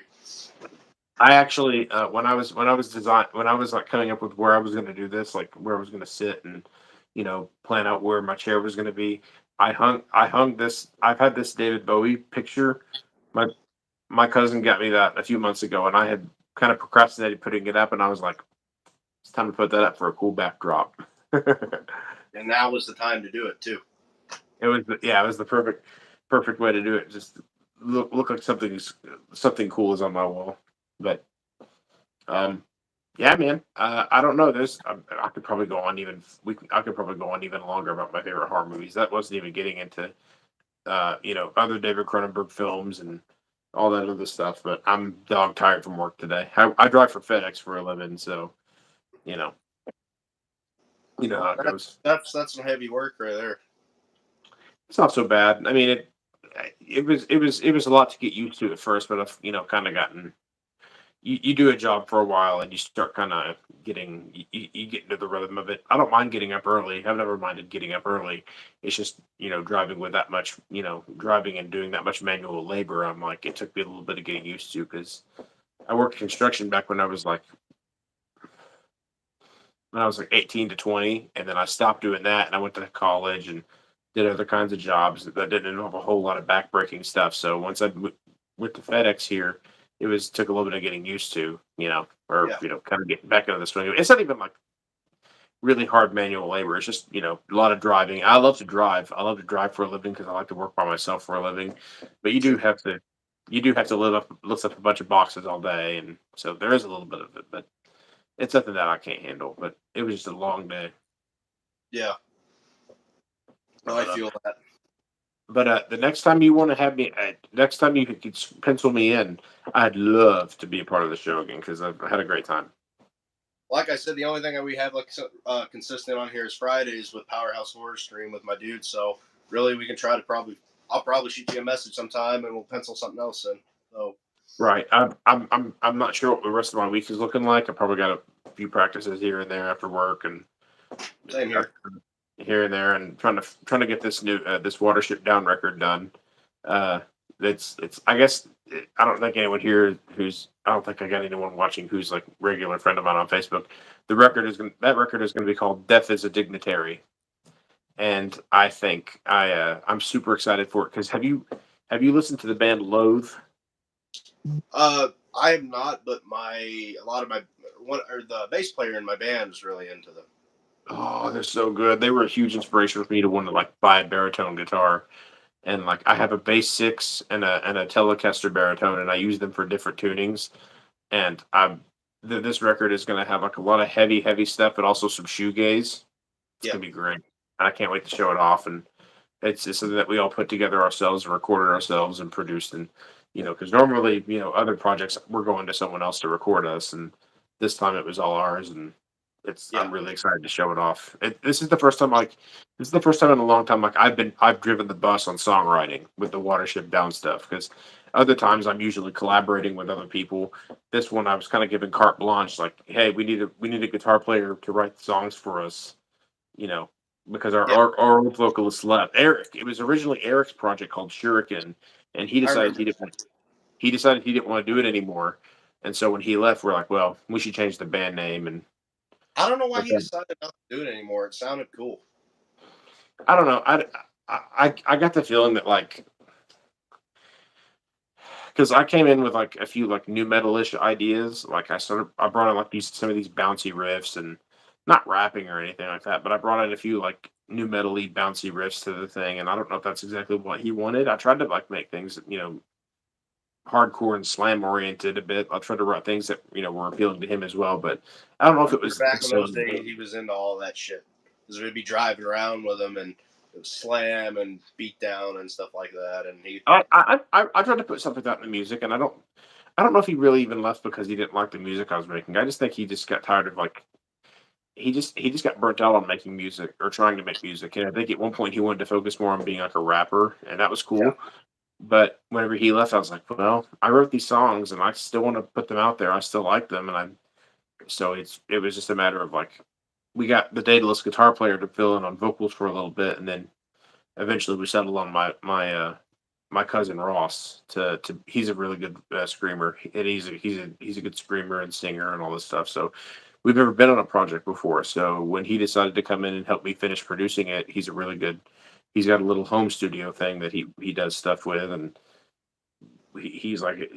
I actually, when I was like coming up with where I was going to do this, like where I was going to sit and plan out where my chair was going to be. I hung this. I've had this David Bowie picture. My my cousin got me that a few months ago, and I had kind of procrastinated putting it up, and I was like, it's time to put that up for a cool backdrop. it And now was the time to do it too. it was the perfect way to do it. Just look like something cool is on my wall. But um, yeah, man. I don't know. I could probably go on I could probably go on even longer about my favorite horror movies. That wasn't even getting into other David Cronenberg films and all that other stuff. But I'm dog tired from work today. I drive for FedEx for a living, so you know, you know how it That, goes. that's some heavy work right there. It's not so bad. I mean, it was a lot to get used to at first, but I've kind of gotten you do a job for a while and you start kind of you get into the rhythm of it. I don't mind getting up early. I've never minded getting up early. It's just driving with that much driving and doing that much manual labor. I'm like it took me a little bit of getting used to because I worked construction back when I was like 18 to 20, and then I stopped doing that and I went to college and did other kinds of jobs that didn't involve a whole lot of backbreaking stuff. So once went to FedEx here, it was took a little bit of getting used to, or Yeah. kind of getting back into the swing. It's not even like really hard manual labor. It's just a lot of driving. I love to drive. I love to drive for a living because I like to work by myself for a living. But Sure. you do have to lift up a bunch of boxes all day, and so there is a little bit of it, but it's something that I can't handle. But it was just a long day. Yeah. No, I But feel that. the next time you want to have me, next time you could pencil me in, I'd love to be a part of the show again because I've had a great time. Like I said, the only thing that we have consistent on here is Fridays with Powerhouse Horror Stream with my dude. So really, we can try to I'll probably shoot you a message sometime and we'll pencil something else in. So Right. I'm not sure what the rest of my week is looking like. I probably got a few practices here and there after work, and Same here. Here and there, and trying to get this new this Watership Down record done. Uh, it's I guess I don't think anyone here who's I don't think I got anyone watching who's like regular friend of mine on Facebook. That record is gonna be called Death is a Dignitary, and I think I'm super excited for it because have you listened to the band Loathe? I am not, but a lot of my one or the bass player in my band is really into them. Oh, they're so good. They were a huge inspiration for me to want to like buy a baritone guitar. And like I have a bass six and a Telecaster baritone, and I use them for different tunings. And this record is going to have like a lot of heavy stuff, but also some shoegaze. It's Yeah, going to be great. I can't wait to show it off. And it's something that we all put together ourselves and recorded ourselves and produced. And because normally other projects we're going to someone else to record us, and this time it was all ours. And I'm yeah, really excited to show it off. This is the first time in a long time like I've driven the bus on songwriting with the Watership Down stuff because other times I'm usually collaborating with other people. This one I was kind of giving carte blanche, like, hey, we need a guitar player to write the songs for us, you know, because yeah. our old vocalist left. Eric. It was originally Eric's project called Shuriken, and I remember. he decided he didn't want to do it anymore. And so when he left, we're like, well, we should change the band name. And I don't know why but he then decided not to do it anymore. It sounded cool. I don't know. I got the feeling that like because I came in with like a few like new metalish ideas. Like I brought in like some of these bouncy riffs and not rapping or anything like that, but I brought in a few like new metally bouncy riffs to the thing, and I don't know if that's exactly what he wanted. I tried to like make things hardcore and slam oriented a bit. I tried to write things that were appealing to him as well, but I don't know if it was Back in those necessarily. days, he was into all that shit. Because we'd be driving around with him and it was slam and beat down and stuff like that. And he, I tried to put something out in the music, and I don't know if he really even left because he didn't like the music I was making. I just think he just got tired of like he just got burnt out on making music or trying to make music. And I think at one point he wanted to focus more on being like a rapper, and that was yeah, cool. But whenever he left, I was like, well, I wrote these songs and I still want to put them out there. I still like them, and it was just a matter of like we got the dataless guitar player to fill in on vocals for a little bit, and then eventually we settled on my cousin Ross to he's a really good screamer, and he's a good screamer and singer and all this stuff. So we've never been on a project before. So when he decided to come in and help me finish producing it, he's got a little home studio thing that he does stuff with, and he's like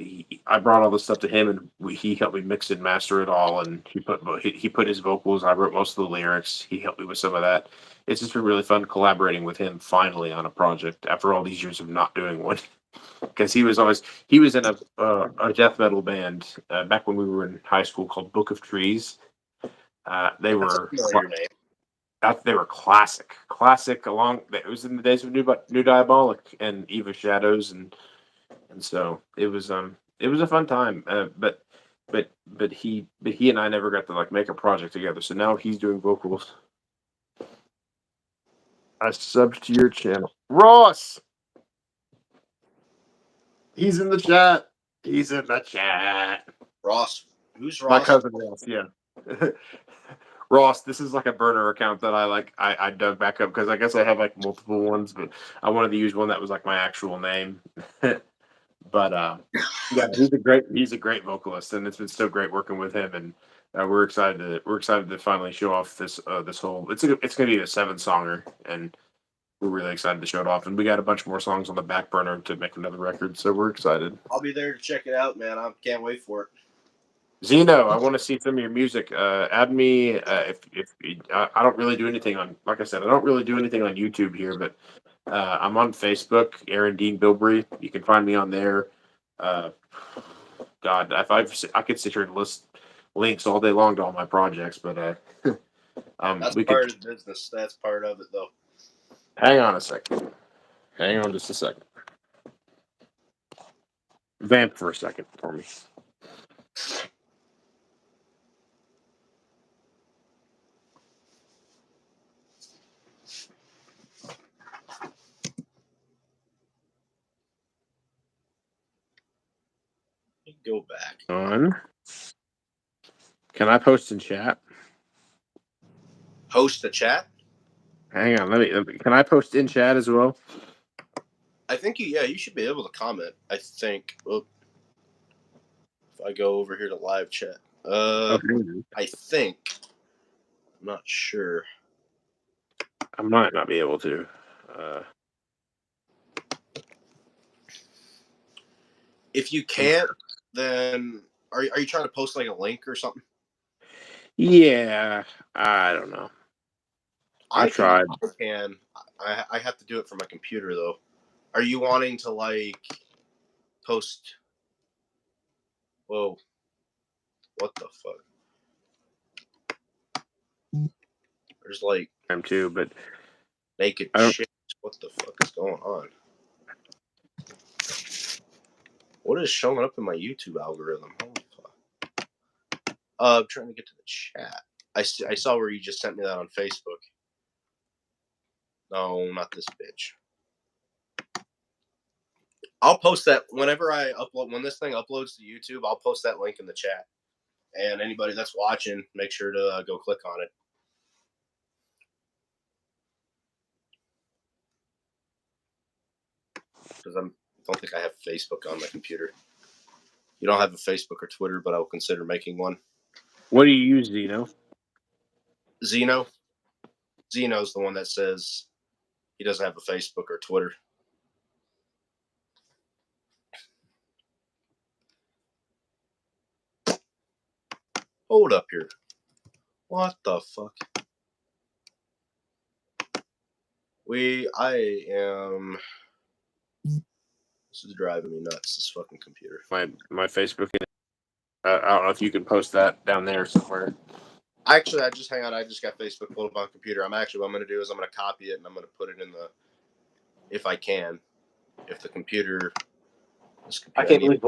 I brought all this stuff to him, and he helped me mix and master it all, and he put his vocals. I wrote most of the lyrics. He helped me with some of that. It's just been really fun collaborating with him finally on a project after all these years of not doing one. Because he was in a death metal band back when we were in high school called Book of Trees. They that's a were familiar name. they were classic. Along it was in the days of New Diabolic and Eva Shadows, and so it was a fun time. But he and I never got to like make a project together. So now he's doing vocals. I subbed to your channel, Ross. He's in the chat. He's in the chat. Ross. Who's My Ross? cousin Ross, yeah. Ross, this is like a burner account that I dug back up because I guess I have like multiple ones, but I wanted to use one that was like my actual name. But yeah, he's a great vocalist, and it's been so great working with him. And we're excited to finally show off this whole. It's gonna be a 7 songer, and we're really excited to show it off. And we got a bunch more songs on the back burner to make another record, so we're excited. I'll be there to check it out, man. I can't wait for it. Zeno, I want to see some of your music. Add me if I don't really do anything on, like I said, I don't really do anything on YouTube here, but I'm on Facebook, Aaron Dean Bilbrey. You can find me on there. Uh, God, I could sit here and list links all day long to all my projects, but That's we could part of the business. That's part of it, though. hang on a second. Hang on just a second. Vamp for a second for me. Go back. On. Can I post in chat? Host the chat. Hang on, let me. Can I post in chat as well? I think you should be able to comment. I think. Well, if I go over here to live chat, Okay. I think. I'm not sure. I might not be able to. If you can't, then are you trying to post like a link or something? Yeah, I don't know. I tried. I can. I have to do it from my computer though. Are you wanting to like post? Whoa! What the fuck? There's like I'm too, but naked I don't. shit. What the fuck is going on? What is showing up in my YouTube algorithm? Holy fuck. I'm trying to get to the chat. I saw where you just sent me that on Facebook. No, not this bitch. I'll post that whenever I upload. When this thing uploads to YouTube, I'll post that link in the chat. And anybody that's watching, make sure to go click on it. Because I don't think I have Facebook on my computer. You don't have a Facebook or Twitter, but I will consider making one. What do you use, Zeno? Zeno. Zeno's the one that says he doesn't have a Facebook or Twitter. Hold up here. What the fuck? I am. This is driving me nuts. This fucking computer. My Facebook. I don't know if you can post that down there somewhere. Actually, I just hang on. I just got Facebook pulled up on computer. What I'm going to do is I'm going to copy it and I'm going to put it in the. If I can, if the computer. I can't believe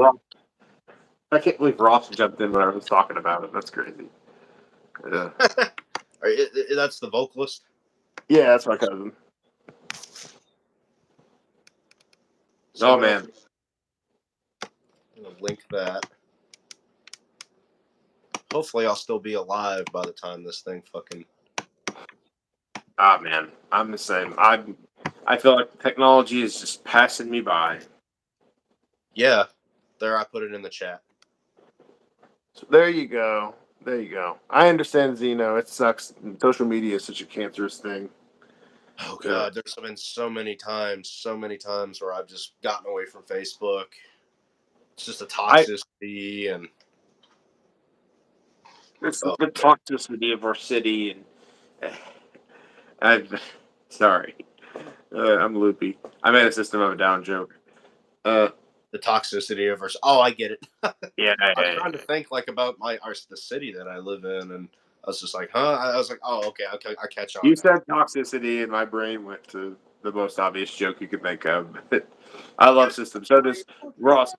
Ross jumped in when I was talking about it. That's crazy. Yeah. That's the vocalist. Yeah, that's my cousin. So Oh man. I'm going to link that. Hopefully, I'll still be alive by the time this thing fucking. Ah man, I'm the same. I feel like technology is just passing me by. Yeah, there I put it in the chat. So there you go. There you go. I understand, Zeno. It sucks. Social media is such a cancerous thing. Oh god, there's been so many times where I've just gotten away from Facebook. It's just a toxicity and it's the toxicity of our city, and I'm sorry. I'm loopy. I made a System of a Down joke. the toxicity of our. Oh, I get it. Yeah, I was trying to think like about the city that I live in, and I was just like, huh? I was like, oh, okay, I catch on. You said toxicity, and my brain went to the most obvious joke you could think of. I love System. So does Ross.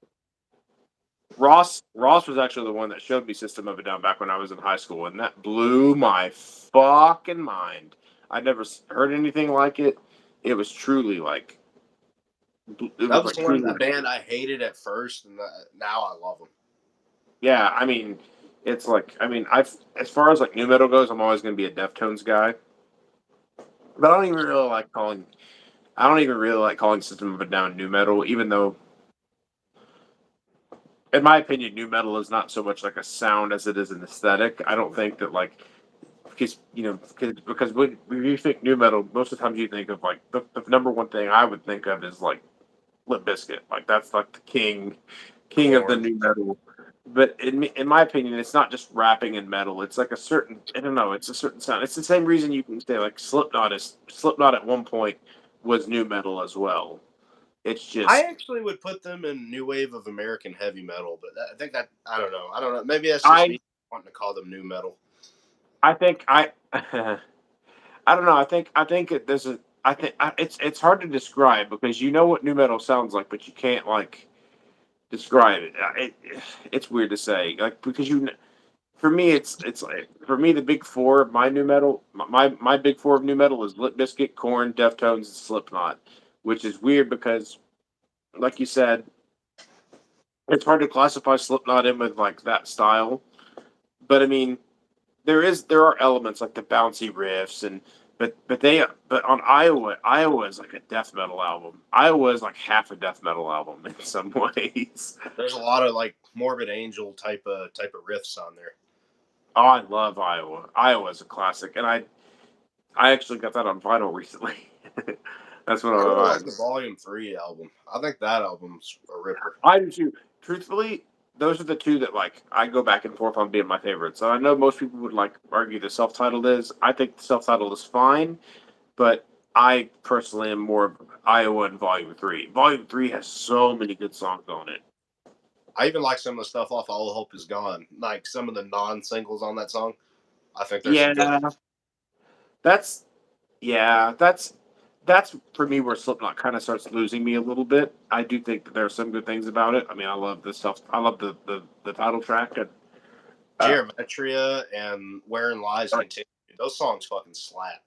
Ross was actually the one that showed me System of a Down back when I was in high school, and that blew my fucking mind. I'd never heard anything like it. It was truly like That was a band I hated at first, and now I love them. Yeah, I mean, it's like as far as like new metal goes, I'm always going to be a Deftones guy, but I don't even really like calling System of a Down new metal, even though in my opinion, new metal is not so much like a sound as it is an aesthetic. I don't think that like because when you think new metal, most of the times you think of like the number one thing I would think of is like Limp Bizkit. Like that's like the king of the new metal. But in my opinion, it's not just rapping and metal. It's like a certain I don't know. It's a certain sound. It's the same reason you can say like Slipknot at one point was new metal as well. It's just I actually would put them in new wave of American heavy metal, but I think that I don't know. Maybe that's just me wanting to call them new metal. I think I don't know. It's hard to describe because you know what new metal sounds like, but you can't like describe it. It's weird to say, like because for me it's like for me the big four of my new metal, my big four of new metal is Limp Bizkit, Korn, Deftones, and Slipknot, which is weird because, like you said, it's hard to classify Slipknot in with like that style. But I mean, there are elements like the bouncy riffs and but on Iowa is like a death metal album. Iowa is like half a death metal album in some ways. There's a lot of like Morbid Angel type of riffs on there. Oh, I love Iowa. Iowa is a classic, and I actually got that on vinyl recently. That's one I of really like mine. the Volume 3 album. I think that album's a ripper. I do too. Truthfully, those are the two that like I go back and forth on being my favorites. So I know most people would like argue the self-titled is. I think the self-titled is fine, but I personally am more of Iowa and Volume Three. Volume Three has so many good songs on it. I even like some of the stuff off All Hope Is Gone. Like some of the non-singles on that song. I think there's some good. Yeah, that's yeah, that's for me where Slipknot kind of starts losing me a little bit. I do think that there are some good things about it. I mean, I love the stuff. I love the title track. And, uh, Geometria and Wherein Lies Continue. Those songs fucking slap.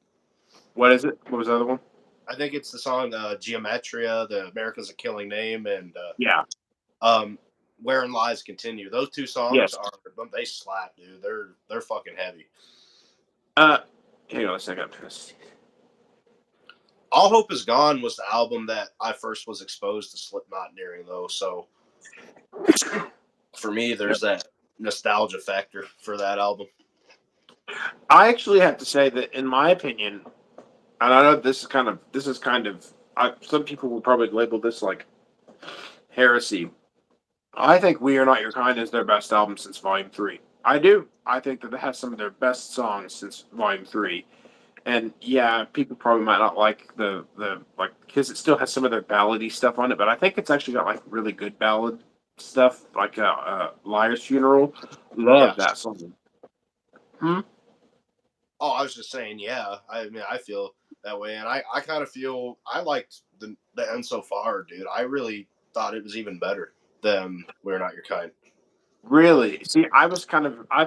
what is it? What was the other one? I think it's the song Geometria, the America's a Killing Name, and Yeah. um, Wherein Lies Continue. Those two songs Yes. are they slap, dude. They're fucking heavy. Uh, Hang on a second. All Hope Is Gone was the album that I first was exposed to Slipknot during, though. So for me, there's that nostalgia factor for that album. I actually have to say that, in my opinion, and I know some people will probably label this like heresy. I think "We Are Not Your Kind" is their best album since Volume Three. I do. I think that it has some of their best songs since Volume Three. And yeah, people probably might not like the like because it still has some of their ballady stuff on it, but I think it's actually got like really good ballad stuff, like "Liar's Funeral." Yeah. Love that song. Hmm? Oh, I was just saying, yeah. I mean, I feel that way, and I kind of feel I liked the end so far, dude. I really thought it was even better than We're Not Your Kind. Really? See, I've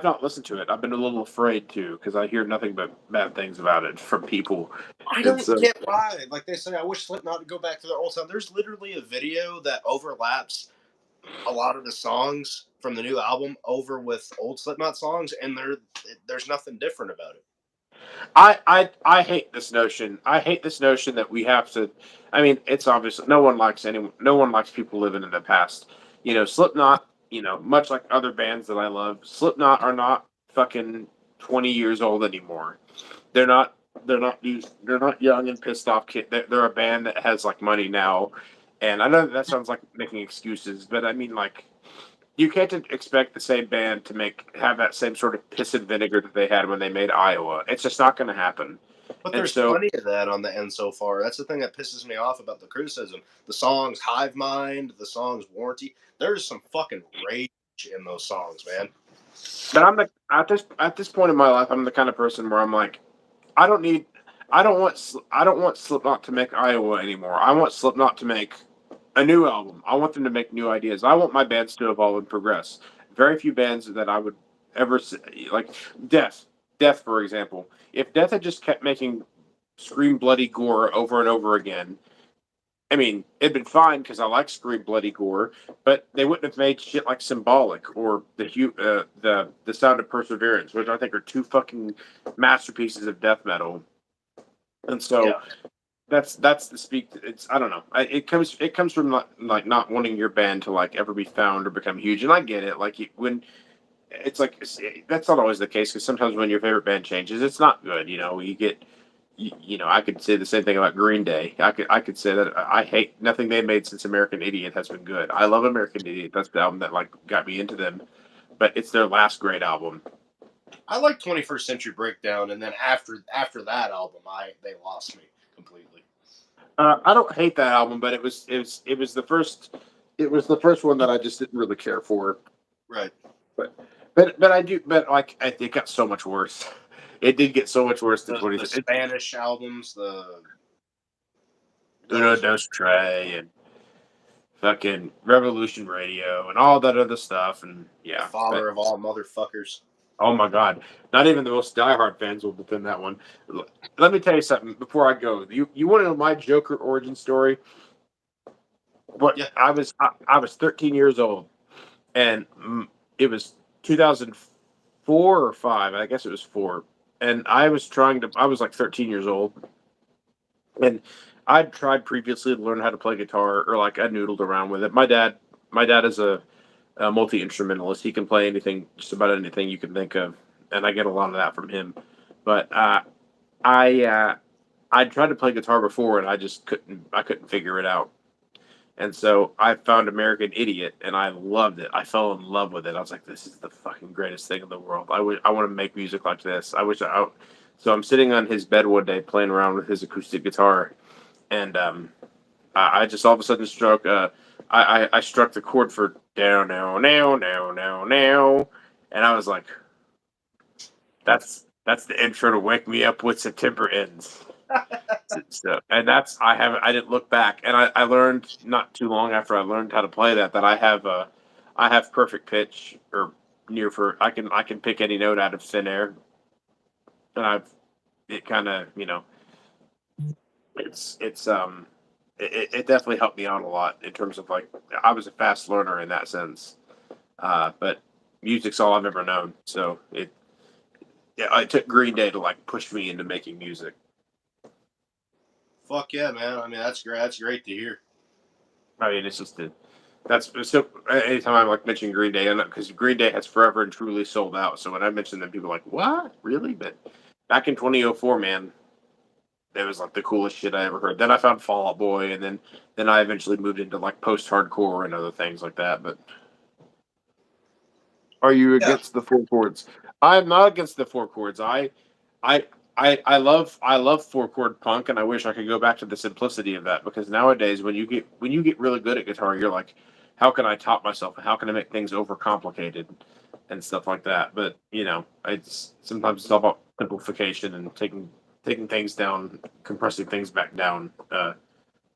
not listened to it. I've been a little afraid to because I hear nothing but bad things about it from people. I And don't so, get why. Like they say, I wish Slipknot would go back to their old sound. There's literally a video that overlaps a lot of the songs from the new album over with old Slipknot songs, and there's nothing different about it. I hate this notion. I hate this notion that we have to. I mean, it's obvious no one likes people living in the past. Slipknot. Much like other bands that I love, Slipknot are not fucking 20 years old anymore. They're not. They're not young and pissed off kid. They're a band that has like money now, and I know that sounds like making excuses, but I mean like you can't expect the same band to have that same sort of piss and vinegar that they had when they made Iowa. It's just not going to happen. But And there's so, plenty of that on the end so far. That's the thing that pisses me off about the criticism. The songs Hive Mind, the songs Warranty. There's some fucking rage in those songs, man. but at this point in my life, I'm the kind of person where I'm like, I don't need, I don't want Slipknot to make Iowa anymore. I want Slipknot to make a new album. I want them to make new ideas. I want my bands to evolve and progress. Very few bands that I would ever see, like Death. Death, for example. If Death had just kept making scream bloody gore over and over again, I mean, it'd been fine because I like scream bloody gore, but they wouldn't have made shit like Symbolic or the Sound of Perseverance, which I think are two fucking masterpieces of death metal. And so Yeah. that's the speak. It's I don't know. It comes from like not wanting your band to like ever be found or become huge, and I get it. Like when it's like that's not always the case because sometimes when your favorite band changes, it's not good. You get I could say the same thing about Green Day. I could say that I hate nothing they made since American Idiot has been good. I love American Idiot. That's the album that like got me into them, but it's their last great album. I like 21st Century Breakdown, and then after that album, they lost me completely. I don't hate that album, but it was the first one that I just didn't really care for. Right. But but I do but like it got so much worse. It did get so much worse than The 20. Spanish albums, Uno those Dos Tre and fucking Revolution Radio and all that other stuff and the yeah. father But of all motherfuckers. oh my god, not even the most diehard fans will defend that one. Let me tell you something before I go. You want to know my Joker origin story? What Yeah. I was 13 years old and it was 2004 4 or 5. I guess it was 4. And I was I was like 13 years old. And I'd tried previously to learn how to play guitar, or like I noodled around with it. My dad is a multi instrumentalist. He can play anything, just about anything you can think of, and I get a lot of that from him. But I I tried to play guitar before, and I couldn't figure it out. And so I found American Idiot, and I loved it. I fell in love with it. I was like, "This is the fucking greatest thing in the world. I want to make music like this. I wish I." So I'm sitting on his bed one day playing around with his acoustic guitar, and I just all of a sudden struck. I struck the chord for down now now now now now, and I was like, that's the intro to Wake Me Up When September Ends. So, and I didn't look back, and I learned not too long after I learned how to play that I have perfect pitch, or near, for I can pick any note out of thin air, and it kind of, it definitely helped me out a lot in terms of, like, I was a fast learner in that sense. But music's all I've ever known, so it took Green Day to like push me into making music. Fuck yeah, man. I mean, that's great. That's great to hear. I mean, it's just that's so. Anytime I like mention Green Day, because Green Day has forever and truly sold out. So when I mention them, people are like, "What? Really?" But back in 2004, man, it was like the coolest shit I ever heard. Then I found Fall Out Boy, and then I eventually moved into like post hardcore and other things like that. But are you Yeah. against the four chords? I'm not against the four chords. I, I love four chord punk, and I wish I could go back to the simplicity of that, because nowadays when you get really good at guitar, you're like, how can I top myself? How can I make things overcomplicated and stuff like that? But it's sometimes it's all about simplification and taking things down, compressing things back down.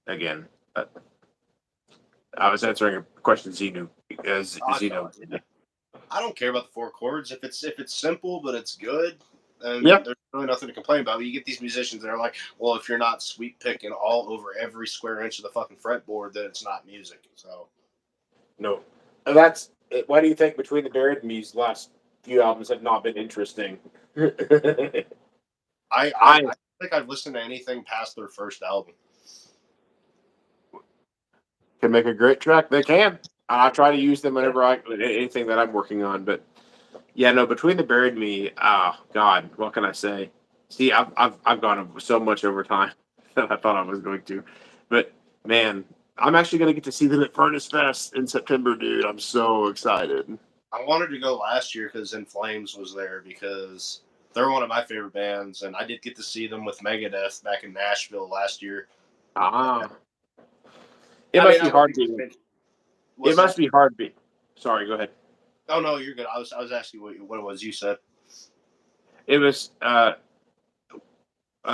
Again, I was answering a question Zeno, as I Zeno. know. I don't care about the four chords. If it's simple but it's good, then Yeah. there's really nothing to complain about. But you get these musicians that are like, well, if you're not sweep picking all over every square inch of the fucking fretboard, then it's not music. So No, and that's why do you think Between the Buried and Me's last few albums have not been interesting? I I think I've listened to anything past their first album. can make a great track. They can. I try to use them whenever anything that I'm working on. But yeah, no, Between the Buried and Me. Oh God, what can I say? See, I've gone so much over time than I thought I was going to. But man, I'm actually going to get to see them at Furnace Fest in September, dude. I'm so excited. I wanted to go last year because In Flames was there because they're one of my favorite bands, and I did get to see them with Megadeth back in Nashville last year. Ah, it I mean, must I be wouldn't hard even being. mention It what's must that. be hard being. Sorry, go ahead. Oh no, you're good. I was asking what it was you said. It was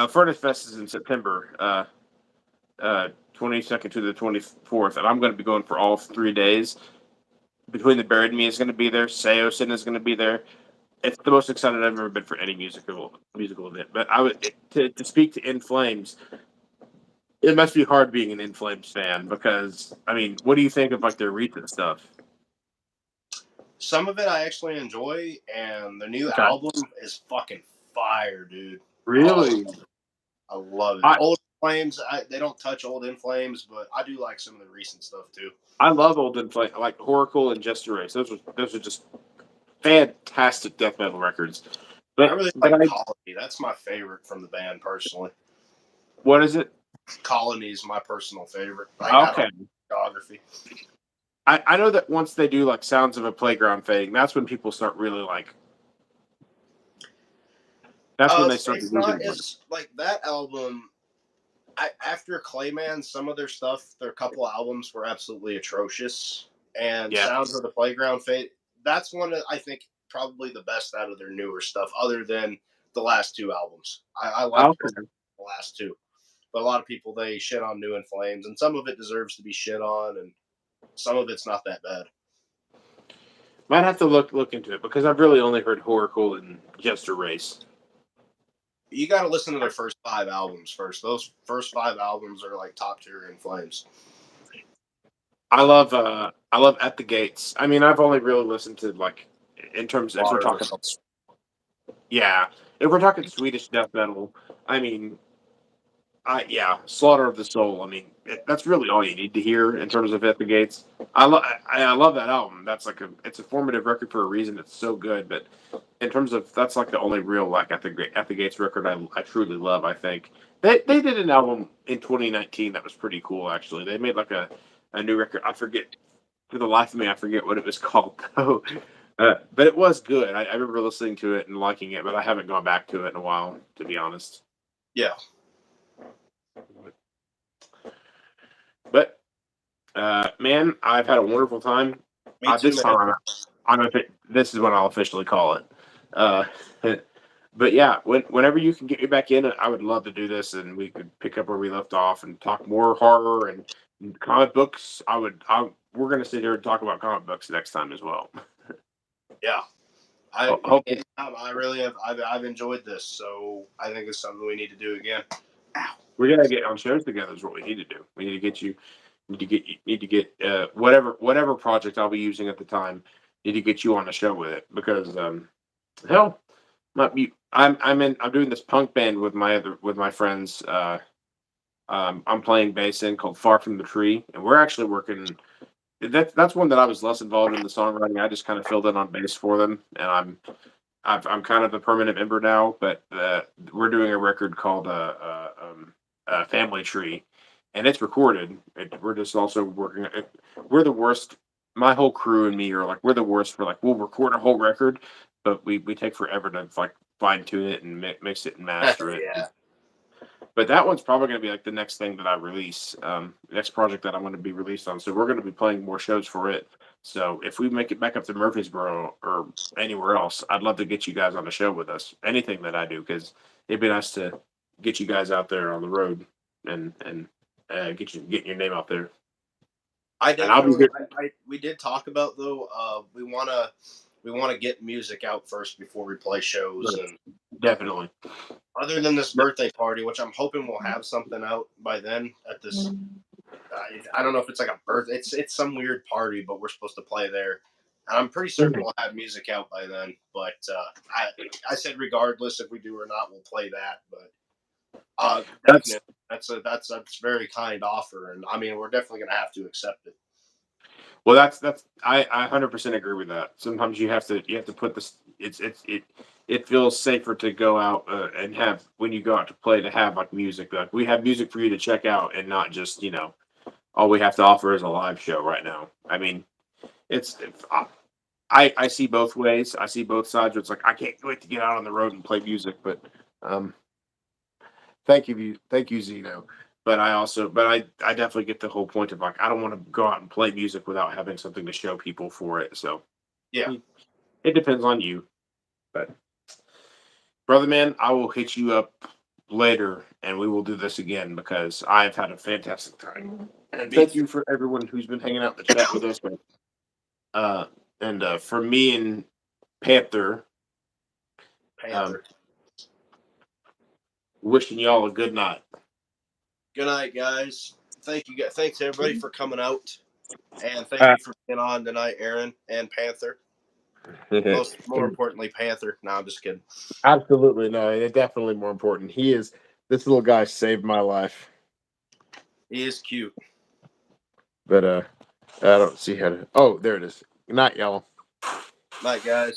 Furnace Fest is in September, 22nd to the 24th, and I'm going to be going for all 3 days. Between the Buried and Me is going to be there. Seosin is going to be there. It's the most excited I've ever been for any musical event. But to speak to In Flames, it must be hard being an In Flames fan, because I mean, what do you think of like their recent stuff? Some of it I actually enjoy, and the new Okay, album is fucking fire, dude. Oh, really, I love it. I Old Flames, they don't touch Old In Flames, but I do like some of the recent stuff too. I love old In Flames, like Horacle and Just Erase. Those are just fantastic death metal records. I But really but like I Colony. That's my favorite from the band personally. what is it? Colony is my personal favorite. I don't Okay. geography. I know that once they do like Sounds of a Playground Fading, that's when people start really like. That's when they start to It's lose not it. as like that album. After Clayman, some of their stuff, their couple albums were absolutely atrocious. And Yeah. Sounds of the Playground Fate, that's one of, I think, probably the best out of their newer stuff, other than the last two albums. I like Okay. the last two. But a lot of people, they shit on New In Flames, and some of it deserves to be shit on, and some of it's not that bad. Might have to look into it, because I've really only heard Horacle and Just Erase. You got to listen to their first five albums first. Those first five albums are like top tier In Flames. I love At the Gates. I mean, I've only really listened to like in terms if we're talking Bars. about yeah, if we're talking Swedish death metal, I mean, Slaughter of the Soul. I mean, that's really all you need to hear in terms of At the Gates. I love that album. That's like it's a formative record for a reason. It's so good. But in terms of that's like the only real like At the Gates record I truly love. I think they did an album in 2019 that was pretty cool. Actually, they made like a new record. I forget for the life of me. I forget what it was called though. But it was good. I remember listening to it and liking it, but I haven't gone back to it in a while, to be honest. Yeah. But man, I've had a wonderful time. Me too, This man. time, this is what I'll officially call it. Uh, but yeah, whenever you can get me back in, I would love to do this, and we could pick up where we left off and talk more horror and comic books. We're gonna sit here and talk about comic books next time as well. Yeah. Hopefully, I really have. I've enjoyed this, so I think it's something we need to do again. we're gonna get on shows together. Is what we need to do. We need to get you. Need to get whatever project I'll be using at the time. Need to get you on the show with it because hell, I'm doing this punk band with my friends. I'm playing bass in called Far from the Tree, and we're actually working. That's one that I was less involved in the songwriting. I just kind of filled in on bass for them, and I'm kind of a permanent member now. But we're doing a record called Family Tree, and it's recorded. We're just also working. We're the worst. My whole crew and me are like we're the worst for like we'll record a whole record, but we take forever to like fine tune it and mix it and master it. Yeah. But that one's probably going to be like the next thing that I release, next project that I want to be released on. So we're going to be playing more shows for it. So if we make it back up to Murfreesboro or anywhere else, I'd love to get you guys on the show with us. Anything that I do, because it'd be nice to get you guys out there on the road and getting your name out there. I And I'll be definitely. here. We did talk about though. We wanna get music out first before we play shows. And Definitely. other than this birthday party, which I'm hoping we'll have something out by then at this. I don't know if it's like a birth. It's some weird party, but we're supposed to play there. And I'm pretty certain we'll have music out by then. But I said regardless if we do or not, we'll play that. But That's definitely, that's very kind offer, and I mean we're definitely gonna have to accept it. Well, that's I 100% agree with that. Sometimes you have to put this. It feels safer to go out and have when you go out to play to have like music. Like we have music for you to check out and not just all we have to offer is a live show right now. I mean, it's I see both ways. I see both sides. Where it's like I can't wait to get out on the road and play music, but um, thank you, Zeno. But I definitely get the whole point of like I don't want to go out and play music without having something to show people for it. So Yeah. it depends on you. But brother man, I will hit you up later and we will do this again because I've had a fantastic time. And thank you for everyone who's been hanging out in the chat with us. Uh and for me and Panther, Panther. wishing y'all a good night. Good night, guys. Thank you, guys. Thanks everybody for coming out, and thank you for being on tonight, Aaron and Panther. More importantly, Panther. No, I'm just kidding. Absolutely no. It's definitely more important. This little guy saved my life. He is cute. But I don't see how to. Oh, there it is. Good night, y'all. Night, guys.